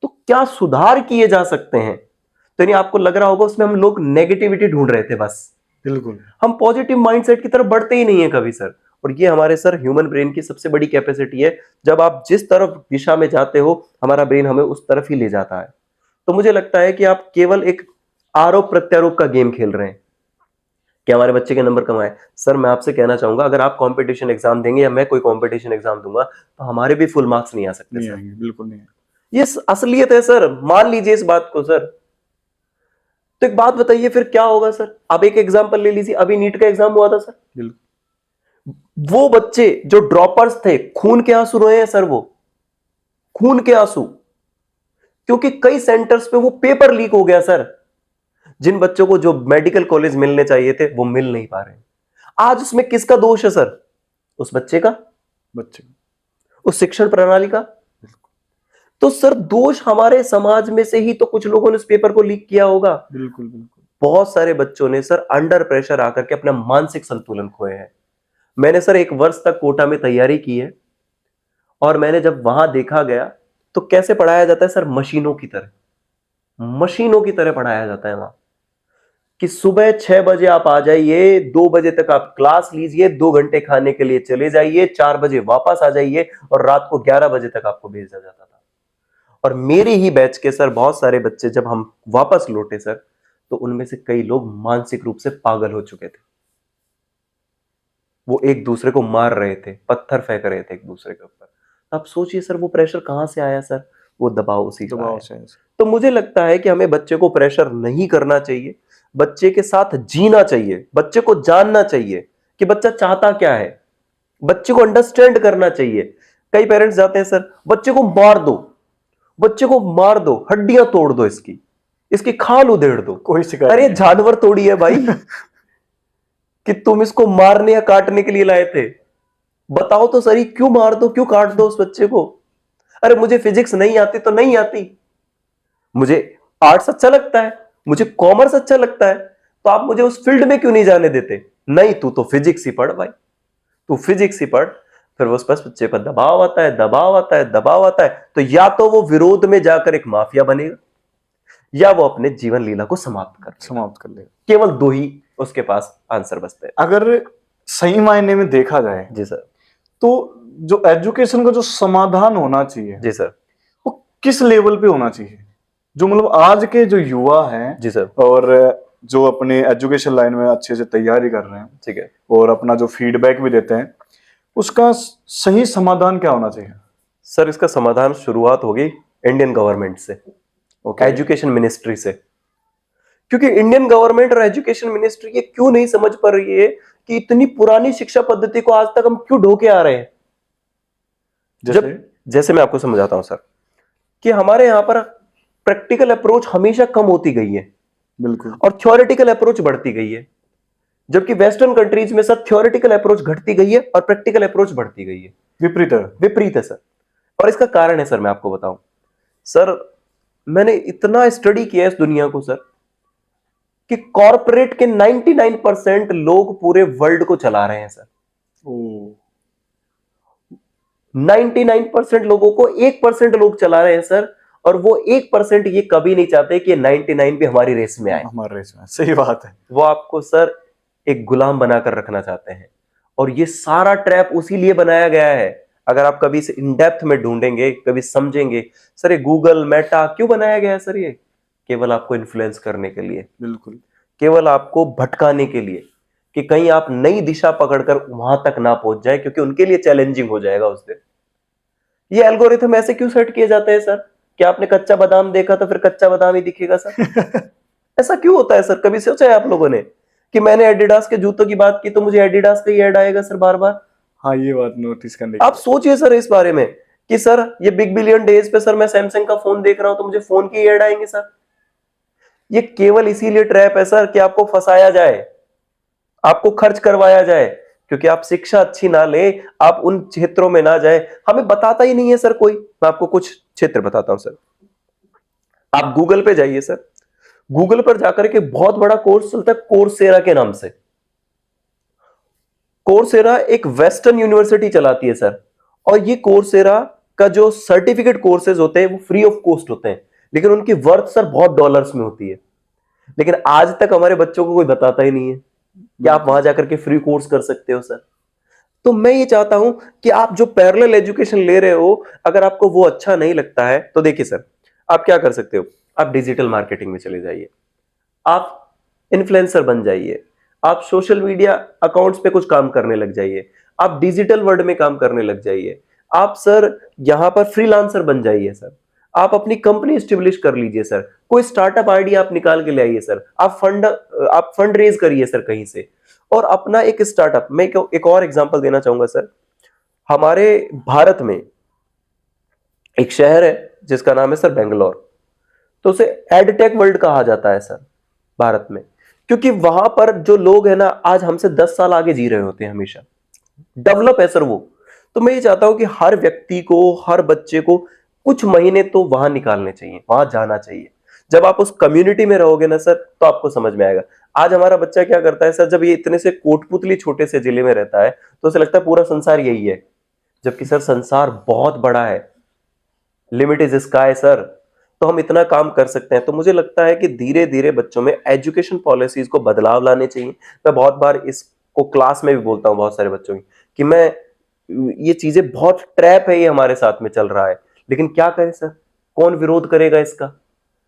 तो क्या सुधार किए जा सकते हैं। तो यानी आपको लग रहा होगा उसमें हम लोग नेगेटिविटी ढूंढ रहे थे बस, बिल्कुल। हम पॉजिटिव माइंडसेट की तरफ बढ़ते ही नहीं है कभी सर। और ये हमारे सर ह्यूमन ब्रेन की सबसे बड़ी कैपेसिटी है, जब आप जिस तरफ दिशा में जाते हो हमारा ब्रेन हमें उस तरफ ही ले जाता है। तो मुझे लगता है कि आप केवल एक आरोप प्रत्यारोप का गेम खेल रहे हैं कि हमारे बच्चे के नंबर कम आए। सर मैं आपसे कहना चाहूंगा, अगर आप कंपटीशन एग्जाम देंगे या मैं कोई कंपटीशन एग्जाम दूंगा तो हमारे भी फुल मार्क्स नहीं आ सकते नहीं सर। आएंगे, बिल्कुल नहीं। ये असलियत है सर, मान लीजिए इस बात को सर। तो एक बात बताइए फिर क्या होगा सर। अब एक एग्जांपल ले लीजिए, अभी नीट का एग्जाम हुआ था सर, बिल्कुल। वो बच्चे जो ड्रॉपर्स थे खून के आंसू रोए हैं सर, वो खून के आंसू, क्योंकि कई सेंटर्स पे वो पेपर लीक हो गया सर। जिन बच्चों को जो मेडिकल कॉलेज मिलने चाहिए थे वो मिल नहीं पा रहे। आज उसमें किसका दोष है सर? उस बच्चे का, बच्चे। उस शिक्षण प्रणाली का। तो सर दोष हमारे समाज में से ही तो कुछ लोगों ने उस पेपर को लीक किया होगा। बिल्कुल बिल्कुल। बहुत सारे बच्चों ने सर अंडर प्रेशर आकर के अपना मानसिक संतुलन खोए हैं। मैंने सर 1 वर्ष तक कोटा में तैयारी की है, और मैंने जब वहां देखा गया तो कैसे पढ़ाया जाता है सर, मशीनों की तरह, मशीनों की तरह पढ़ाया जाता है वहां। कि सुबह 6 बजे आप आ जाइए, 2 बजे तक आप क्लास लीजिए, 2 घंटे खाने के लिए चले जाइए, 4 बजे वापस आ जाइए, और रात को 11 बजे तक आपको भेजा जाता था। और मेरे ही बैच के सर बहुत सारे बच्चे जब हम वापस लौटे सर, तो उनमें से कई लोग मानसिक रूप से पागल हो चुके थे। वो एक दूसरे को मार रहे थे, पत्थर फेंक रहे थे एक दूसरे के ऊपर। आप सोचिए सर वो प्रेशर कहां से आया सर? वो दबाव उसी का दबाव है। से है। तो मुझे लगता है कि हमें बच्चे को प्रेशर नहीं करना चाहिए, बच्चे के साथ जीना चाहिए, बच्चे को जानना चाहिए कि बच्चा चाहता क्या है, बच्चे को अंडरस्टैंड करना चाहिए। कई पेरेंट्स जाते हैं सर, बच्चे को मार दो, बच्चे को मार दो, हड्डियां तोड़ दो, इसकी इसकी खाल उधेड़ दो। कोई शिकायत अरे नहीं है। जानवर तोड़ी है भाई कि तुम इसको मारने या काटने के लिए लाए थे? बताओ तो सही, क्यों मार दो, क्यों काट दो उस बच्चे को? अरे मुझे फिजिक्स नहीं आती तो नहीं आती, मुझे आर्ट्स अच्छा लगता है, मुझे कॉमर्स अच्छा लगता है, तो आप मुझे उस फील्ड में क्यों नहीं जाने देते? नहीं, तू तो फिजिक्स ही पढ़ भाई, तू फिजिक्स ही पढ़। फिर उस पर बच्चे पर दबाव आता है, दबाव आता है, दबाव आता है। तो या तो वो विरोध में जाकर एक माफिया बनेगा, या वो अपने जीवन लीला को समाप्त कर लेगा। केवल 2 ही उसके पास आंसर बचते हैं। अगर सही मायने में देखा जाए जी सर। तो जो एजुकेशन का जो समाधान होना चाहिए जी सर। वो किस लेवल पे होना चाहिए? जो मतलब आज के जो युवा हैं जी सर। और जो अपने एजुकेशन लाइन में अच्छे से तैयारी कर रहे हैं, ठीक है। और अपना जो फीडबैक भी देते हैं, उसका सही समाधान क्या होना चाहिए? सर इसका समाधान शुरुआत होगी इंडियन गवर्नमेंट से, एजुकेशन मिनिस्ट्री से। क्योंकि इंडियन गवर्नमेंट और एजुकेशन मिनिस्ट्री ये क्यों नहीं समझ पा रही है कि इतनी पुरानी शिक्षा पद्धति को आज तक हम क्यों ढोके आ रहे हैं। जैसे मैं आपको समझाता हूं सर, कि हमारे यहां पर प्रैक्टिकल अप्रोच हमेशा कम होती गई है, बिल्कुल, और थ्योरेटिकल अप्रोच बढ़ती गई है। जबकि वेस्टर्न कंट्रीज में सर थ्योरेटिकल अप्रोच घटती गई है और प्रैक्टिकल अप्रोच बढ़ती गई है। विपरीत है सर। और इसका कारण है सर, मैं आपको बताऊं सर, मैंने इतना स्टडी किया है इस दुनिया को सर, कि कॉर्पोरेट के 99% लोग पूरे वर्ल्ड को चला रहे हैं सर। 99% लोगों को 1% लोग चला रहे हैं सर, और वो 1% ये कभी नहीं चाहते कि 99 भी हमारी रेस में आए। हमारे रेस में, सही बात है। वो आपको सर एक गुलाम बनाकर रखना चाहते हैं, और ये सारा ट्रैप उसी लिए बनाया गया है। अगर आप कभी इसे इन डेप्थ में ढूंढेंगे, कभी समझेंगे सर, ये गूगल मेटा क्यों बनाया गया है सर? ये केवल आपको इन्फ्लुएंस करने के लिए, बिल्कुल, केवल आपको भटकाने के लिए, कि कहीं आप नई दिशा पकड़कर वहां तक ना पहुंच जाए, क्योंकि उनके लिए चैलेंजिंग हो जाएगा उस दिन। ये एल्गोरिथम ऐसे क्यों सेट किए जाते हैं सर? कि आपने कच्चा बादाम देखा तो फिर कच्चा बादाम ही दिखेगा सर? ऐसा क्यों होता है सर? कभी सोचा है आप लोगों ने कि मैंने एडिडास के जूतों की बात की तो मुझे एडिडास का ही ऐड आएगा सर बार बार? हाँ, ये बात नोटिस करने की। आप सोचिए सर इस बारे में कि सर ये बिग बिलियन डेज पे सर मैं सैमसंग का फोन देख रहा हूं तो मुझे फोन की ऐड आएंगे सर। ये केवल इसीलिए ट्रैप है सर कि आपको फंसाया जाए, आपको खर्च करवाया जाए, क्योंकि आप शिक्षा अच्छी ना ले, आप उन क्षेत्रों में ना जाए। हमें बताता ही नहीं है सर कोई। मैं आपको कुछ क्षेत्र बताता हूं सर। आप गूगल पे जाइए सर, गूगल पर जाकर के बहुत बड़ा कोर्स चलता है कोर्सेरा के नाम से। कोर्सेरा एक वेस्टर्न यूनिवर्सिटी चलाती है सर, और ये कोर्सेरा का जो सर्टिफिकेट कोर्सेज होते हैं वो फ्री ऑफ कॉस्ट होते हैं, लेकिन उनकी वर्थ सर बहुत डॉलर्स में होती है। लेकिन आज तक हमारे बच्चों को कोई बताता ही नहीं है कि आप वहां जाकर के फ्री कोर्स कर सकते हो सर। तो मैं ये चाहता हूं कि आप जो पैरेलल एजुकेशन ले रहे हो, अगर आपको वो अच्छा नहीं लगता है तो देखिए सर, आप क्या कर सकते हो, आप डिजिटल मार्केटिंग में चले जाइए, आप इन्फ्लुएंसर बन जाइए, आप सोशल मीडिया अकाउंट्स पे कुछ काम करने लग जाइए, आप डिजिटल वर्ल्ड में काम करने लग जाइए, आप सर यहां पर फ्रीलांसर बन जाइए सर, आप अपनी कंपनी एस्टेब्लिश कर लीजिए सर, कोई स्टार्टअप आइडिया आप निकाल के ले आइए सर, आप फंड रेज करिए सर कहीं से, और अपना एक स्टार्टअप। मैं एक और एग्जांपल देना चाहूंगा सर। हमारे भारत में एक शहर है जिसका नाम है सर बेंगलोर, तो उसे एडटेक वर्ल्ड कहा जाता है सर भारत में, क्योंकि वहां पर जो लोग हैं ना, आज हमसे 10 साल आगे जी रहे होते हैं, हमेशा डेवलप है सर वो। तो मैं ये चाहता हूं कि हर व्यक्ति को, हर बच्चे को कुछ महीने तो वहां निकालने चाहिए, वहां जाना चाहिए। जब आप उस कम्युनिटी में रहोगे ना सर, तो आपको समझ में आएगा। आज हमारा बच्चा क्या करता है सर, जब ये इतने से कोटपुतली छोटे से जिले में रहता है तो उसे लगता है पूरा संसार यही है, जबकि सर संसार बहुत बड़ा है, लिमिट इज स्काई सर। तो हम इतना काम कर सकते हैं। तो मुझे लगता है कि धीरे धीरे बच्चों में एजुकेशन पॉलिसीज को बदलाव लाने चाहिए। मैं बहुत बार इसको क्लास में भी बोलता हूं बहुत सारे बच्चों की, कि मैं ये चीजें बहुत ट्रैप है, ये हमारे साथ में चल रहा है, लेकिन क्या करें सर, कौन विरोध करेगा इसका?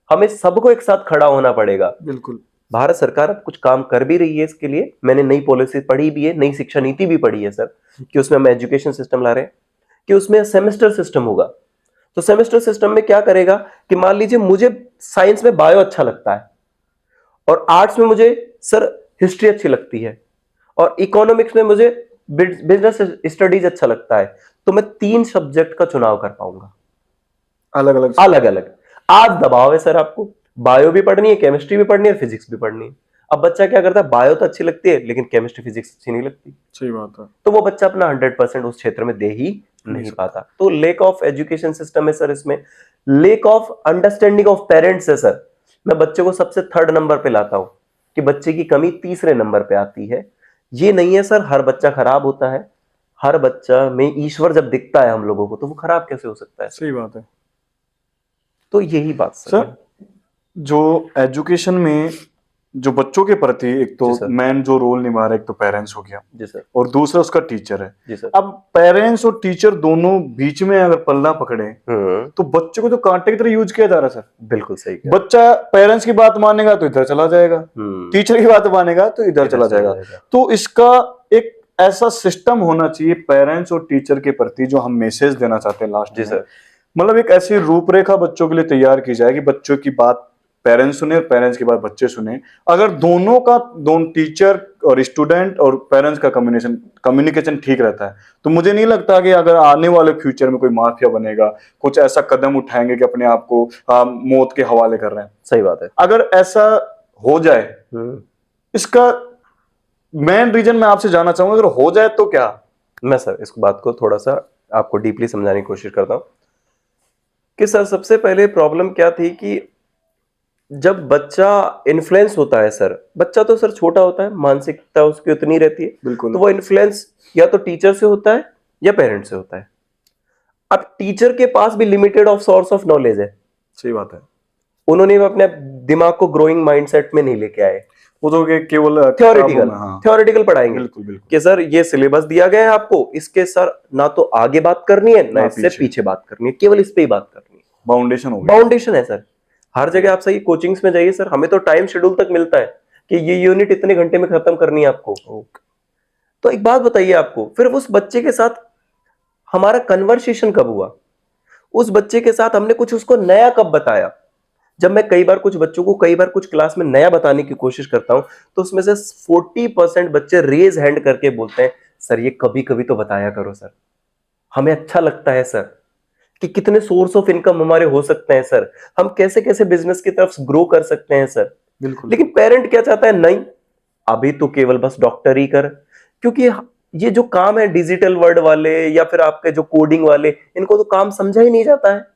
हमें सबको एक साथ खड़ा होना पड़ेगा। बिल्कुल, भारत सरकार अब कुछ काम कर भी रही है इसके लिए। मैंने नई पॉलिसी पढ़ी भी है, नई शिक्षा नीति भी पढ़ी है सर, कि उसमें हम एजुकेशन सिस्टम ला रहे हैं, कि उसमें सेमेस्टर सिस्टम होगा। तो सेमेस्टर सिस्टम में क्या करेगा कि मान लीजिए मुझे साइंस में बायो अच्छा लगता है, और आर्ट्स में मुझे सर हिस्ट्री अच्छी लगती है, और इकोनॉमिक्स में मुझे बिजनेस स्टडीज अच्छा लगता है, तो मैं 3 सब्जेक्ट का चुनाव कर पाऊंगा, अलग अलग अलग अलग। आज दबाव है सर, आपको बायो भी पढ़नी है, केमिस्ट्री भी पढ़नी है, फिजिक्स भी पढ़नी है। अब बच्चा क्या करता है, बायो तो अच्छी लगती है लेकिन केमिस्ट्री फिजिक्स अच्छी नहीं लगती, सही बात है। तो वो बच्चा अपना 100% उस क्षेत्र में दे ही नहीं पाता। तो लेक ऑफ एजुकेशन सिस्टम है सर, इसमें lake of understanding of parents है सर। मैं बच्चे को सबसे 3rd नंबर पे लाता हूं, कि बच्चे की कमी 3रे नंबर पे आती है। ये नहीं है सर हर बच्चा खराब होता है, हर बच्चा में ईश्वर जब दिखता है हम लोगों को, तो वो खराब कैसे हो सकता है? सही बात है तो यही बात सर। जो एजुकेशन में जो बच्चों के प्रति एक तो मेन जो रोल निभा रहा है, एक तो पेरेंट्स हो गया जी सर, और दूसरा उसका टीचर है जी सर। अब पेरेंट्स और टीचर दोनों बीच में अगर पल्ला पकड़े तो बच्चे को तो कांटे की तरह यूज किया जा रहा है सर। बिल्कुल सही। बच्चा पेरेंट्स की बात मानेगा तो इधर चला जाएगा, टीचर की बात मानेगा तो इधर चला जाएगा। तो इसका एक ऐसा सिस्टम होना चाहिए पेरेंट्स और टीचर के प्रति, जो हम मैसेज देना चाहते हैं लास्ट जी में। सर। मतलब एक ऐसी रूपरेखा बच्चों के लिए तैयार की जाए कि बच्चों की बात पेरेंट्स सुने और पेरेंट्स की बात बच्चे सुने। अगर दोनों टीचर और स्टूडेंट और पेरेंट्स का कम्युनिकेशन ठीक रहता है, तो मुझे नहीं लगता कि अगर आने वाले फ्यूचर में कोई माफिया बनेगा, कुछ ऐसा कदम उठाएंगे कि अपने आप को मौत के हवाले कर रहे हैं। सही बात है। अगर ऐसा हो जाए, इसका मेन रीजन मैं आपसे जानना चाहूंगा, अगर हो जाए तो क्या? मैं सर इस बात को थोड़ा सा आपको डीपली समझाने की कोशिश करता हूं कि सर सबसे पहले प्रॉब्लम क्या थी कि जब बच्चा इन्फ्लुएंस होता है सर, बच्चा तो सर छोटा होता है, मानसिकता उसकी उतनी रहती है, बिल्कुल। तो वो इन्फ्लुएंस या तो टीचर से होता है या पेरेंट से होता है। अब टीचर के पास भी limited of source of knowledge है। सही बात है। उन्होंने भी अपने दिमाग को ग्रोइंग माइंडसेट में नहीं लेके आए, वो तो केवल थ्योरेटिकल हाँ। थ्योरेटिकल पढ़ाएंगे बिल्कुल बिल्कुल। कि सर ये सिलेबस दिया गया है आपको, इसके सर ना तो आगे बात करनी है ना ना इससे पीछे। पीछे बात करनी है, केवल इस पे ही बात करनी है। बाउंडेशन हो गया। बाउंडेशन है सर। हर जगह आप सही कोचिंग्स में जाइए सर, हमें तो टाइम शेड्यूल तक मिलता है कि ये यूनिट इतने घंटे में खत्म करनी है आपको। तो एक बात बताइए आपको, फिर उस बच्चे के साथ हमारा कन्वर्सेशन कब हुआ? उस बच्चे के साथ हमने कुछ उसको नया कब बताया? जब मैं कई बार कुछ बच्चों को कई बार कुछ क्लास में नया बताने की कोशिश करता हूं, तो उसमें से 40% बच्चे रेज हैंड करके बोलते हैं, सर ये कभी कभी तो बताया करो सर, हमें अच्छा लगता है सर कि कितने सोर्स ऑफ इनकम हमारे हो सकते हैं सर, हम कैसे कैसे बिजनेस की तरफ ग्रो कर सकते हैं सर। बिल्कुल। लेकिन पेरेंट क्या चाहता है, नहीं अभी तो केवल बस डॉक्टर ही कर, क्योंकि ये जो काम है डिजिटल वर्ल्ड वाले या फिर आपके जो कोडिंग वाले, इनको तो काम समझा ही नहीं जाता है।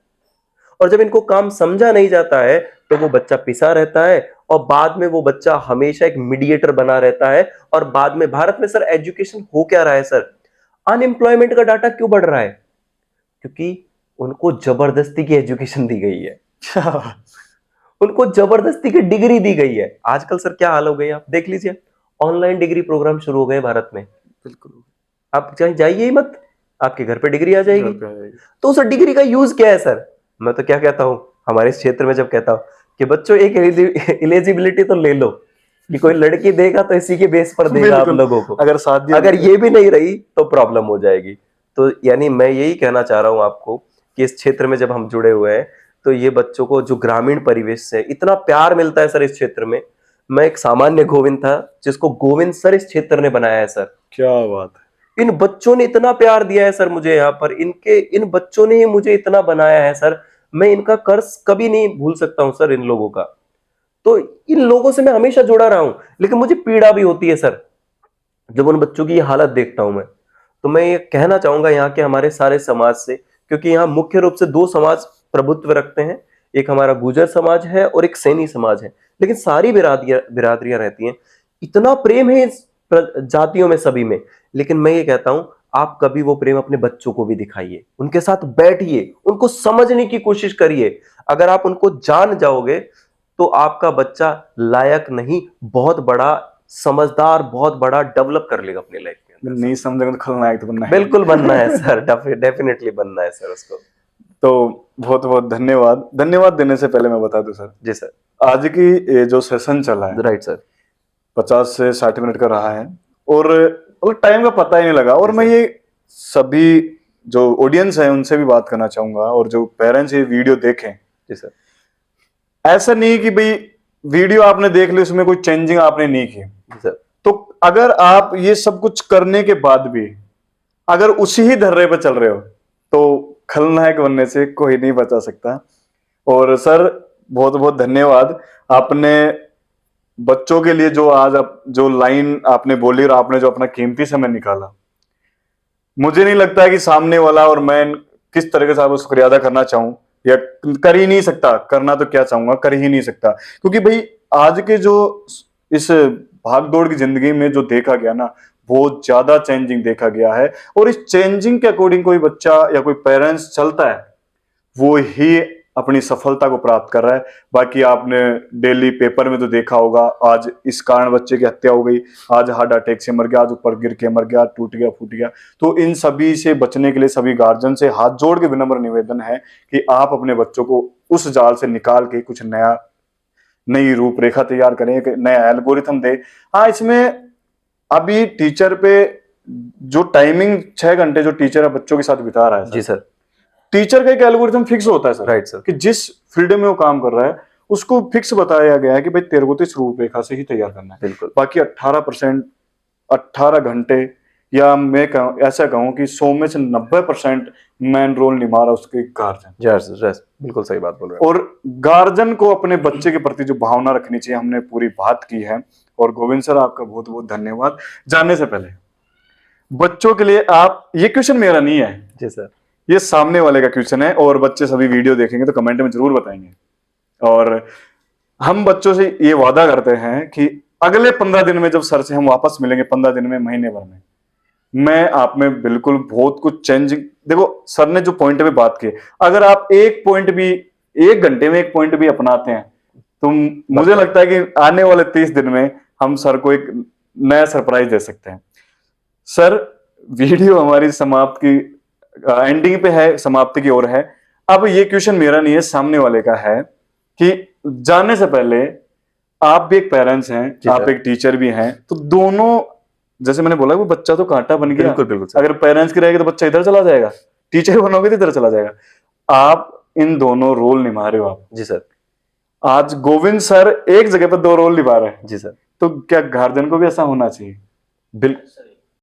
और जब इनको काम समझा नहीं जाता है तो वो बच्चा पिसा रहता है, और बाद में वो बच्चा हमेशा एक मीडिएटर बना रहता है। और बाद में भारत में सर एजुकेशन हो क्या रहा है सर, अनएम्प्लॉयमेंट का डाटा क्यों बढ़ रहा है? क्योंकि उनको जबरदस्ती की एजुकेशन दी गई है, उनको जबरदस्ती की डिग्री दी गई है। आजकल सर क्या हाल हो गई, आप देख लीजिए, ऑनलाइन डिग्री प्रोग्राम शुरू हो गए भारत में। बिल्कुल। आप चाहे जाइए ही मत, आपके घर पे डिग्री आ जाएगी। घर पे आ जाएगी। तो उस डिग्री का यूज क्या है सर? मैं तो क्या कहता हूं हमारे इस क्षेत्र में, जब कहता हूं कि बच्चों एक एलिजिबिलिटी तो ले लो कि कोई लड़की देगा तो इसी के बेस पर देगा आप बिल्कुल। लोगों को, अगर शादी अगर ये भी नहीं रही तो प्रॉब्लम हो जाएगी। तो यानी मैं यही कहना चाह रहा हूं आपको कि इस क्षेत्र में जब हम जुड़े हुए हैं, तो ये बच्चों को जो ग्रामीण परिवेश से इतना प्यार मिलता है सर इस क्षेत्र में। मैं एक सामान्य गोविंद था जिसको गोविंद सर इस क्षेत्र ने बनाया है सर। क्या बात है। इन बच्चों ने इतना प्यार दिया है सर मुझे यहाँ पर, इन बच्चों ने ही मुझे इतना बनाया है सर, मैं इनका कर्ज कभी नहीं भूल सकता हूं सर इन लोगों का। तो इन लोगों से मैं हमेशा जुड़ा रहा हूं, लेकिन मुझे पीड़ा भी होती है सर जब उन बच्चों की ये हालत देखता हूं मैं। तो मैं ये कहना चाहूंगा यहाँ के हमारे सारे समाज से, क्योंकि यहाँ मुख्य रूप से दो समाज प्रभुत्व रखते हैं, एक हमारा गुर्जर समाज है और एक सैनी समाज है, लेकिन सारी बिरादरियां रहती हैं। इतना प्रेम है इस जातियों में सभी में। लेकिन मैं ये कहता हूं, आप कभी वो प्रेम अपने बच्चों को भी दिखाइए, उनके साथ बैठिए, उनको समझने की कोशिश करिए। अगर आप उनको जान जाओगे तो आपका बच्चा लायक नहीं, बहुत बड़ा समझदार, बहुत बड़ा डेवलप कर लेगा अपनी लाइफ में। नहीं समझेंगे तो खलनायक तो बनना है। बिल्कुल बनना है सर, डेफिनेटली बनना है सर उसको। तो बहुत बहुत धन्यवाद। धन्यवाद देने से पहले मैं बता दूं सर, जी सर। आज की ये जो सेशन चला है, राइट सर, 50 से 60 मिनट का रहा है, और मतलब टाइम का पता ही नहीं लगा। और मैं ये सभी जो ऑडियंस है उनसे भी बात करना चाहूंगा, और जो पेरेंट्स ये वीडियो देखें, जी सर, ऐसा नहीं कि भाई वीडियो आपने देख ली उसमें कोई चेंजिंग आपने नहीं की, जी सर, तो अगर आप ये सब कुछ करने के बाद भी अगर उसी ही धर्रे पर चल रहे हो, तो खलनायक बनने से कोई नहीं बचा सकता। और सर बहुत बहुत धन्यवाद, आपने बच्चों के लिए जो आज आप जो लाइन आपने बोली और आपने जो अपना कीमती समय निकाला, मुझे नहीं लगता है कि सामने वाला और मैं किस तरीके से आपको शुक्रिया अदा करना चाहूं, या कर ही नहीं सकता। करना तो क्या चाहूंगा, कर ही नहीं सकता, क्योंकि भाई आज के जो इस भाग दौड़ की जिंदगी में जो देखा गया ना, बहुत ज्यादा चेंजिंग देखा गया है। और इस चेंजिंग के अकॉर्डिंग कोई बच्चा या कोई पेरेंट्स चलता है, वो ही अपनी सफलता को प्राप्त कर रहा है। बाकी आपने डेली पेपर में तो देखा होगा, आज इस कारण बच्चे की हत्या हो गई, आज हार्ट अटैक से मर गया, आज ऊपर गिर के मर गया, टूट गया, फूट गया। तो इन सभी से बचने के लिए सभी गार्जियन से हाथ जोड़ के विनम्र निवेदन है कि आप अपने बच्चों को उस जाल से निकाल के कुछ नई रूपरेखा तैयार करें, एक नया एल्गोरिथम दे। हाँ, इसमें अभी टीचर पे जो टाइमिंग 6 घंटे जो टीचर बच्चों के साथ बिता रहा है जी सर, सर, टीचर का एक एल्गोरिथम फिक्स होता है सर, राइट सर, कि जिस फील्ड में वो काम कर रहा है उसको फिक्स बताया गया है कि भाई तेरे को तो इस रूपरेखा से ही तैयार करना है। बिल्कुल, बाकी 18% 18 घंटे, या मैं ऐसा कहूं कि 100 में से 90% मेन रोल निभा रहा उसके गार्जियन। यस यस, बिल्कुल सही बात बोल रहे हैं और गार्जियन को अपने बच्चे के प्रति जो भावना रखनी चाहिए, हमने पूरी बात की है। और गोविंद सर आपका बहुत बहुत धन्यवाद। जानने से पहले बच्चों के लिए आप, ये क्वेश्चन मेरा नहीं है, जी सर, ये सामने वाले का क्वेश्चन है, और बच्चे सभी वीडियो देखेंगे तो कमेंट में जरूर बताएंगे। और हम बच्चों से ये वादा करते हैं कि अगले 15 दिन में जब सर से हम वापस मिलेंगे, 15 दिन में, महीने भर में, मैं आप में बिल्कुल बहुत कुछ चेंज, देखो सर ने जो पॉइंट पे बात की, अगर आप एक पॉइंट भी, 1 घंटे में एक पॉइंट भी अपनाते हैं तो मुझे लगता है कि आने वाले 30 दिन में हम सर को एक नया सरप्राइज दे सकते हैं। सर, वीडियो हमारी समाप्त की एंडिंग पे है, समाप्ति की ओर है। अब ये क्वेश्चन मेरा नहीं है, सामने वाले का है, कि जाने से पहले आप भी एक पेरेंट्स हैं, आप एक टीचर भी हैं, तो दोनों, जैसे मैंने बोला वो बच्चा तो कांटा बन गया, बिल्कुल बिल्कुल सर, अगर पेरेंट्स की रहेगी तो बच्चा इधर चला जाएगा, टीचर बनोगे तो इधर चला जाएगा। आप इन दोनों रोल निभा रहे हो आप। जी सर, आज गोविंद सर एक जगह पर 2 रोल निभा रहे हैं, जी सर, तो क्या गार्जियन को भी ऐसा होना चाहिए? बिल्कुल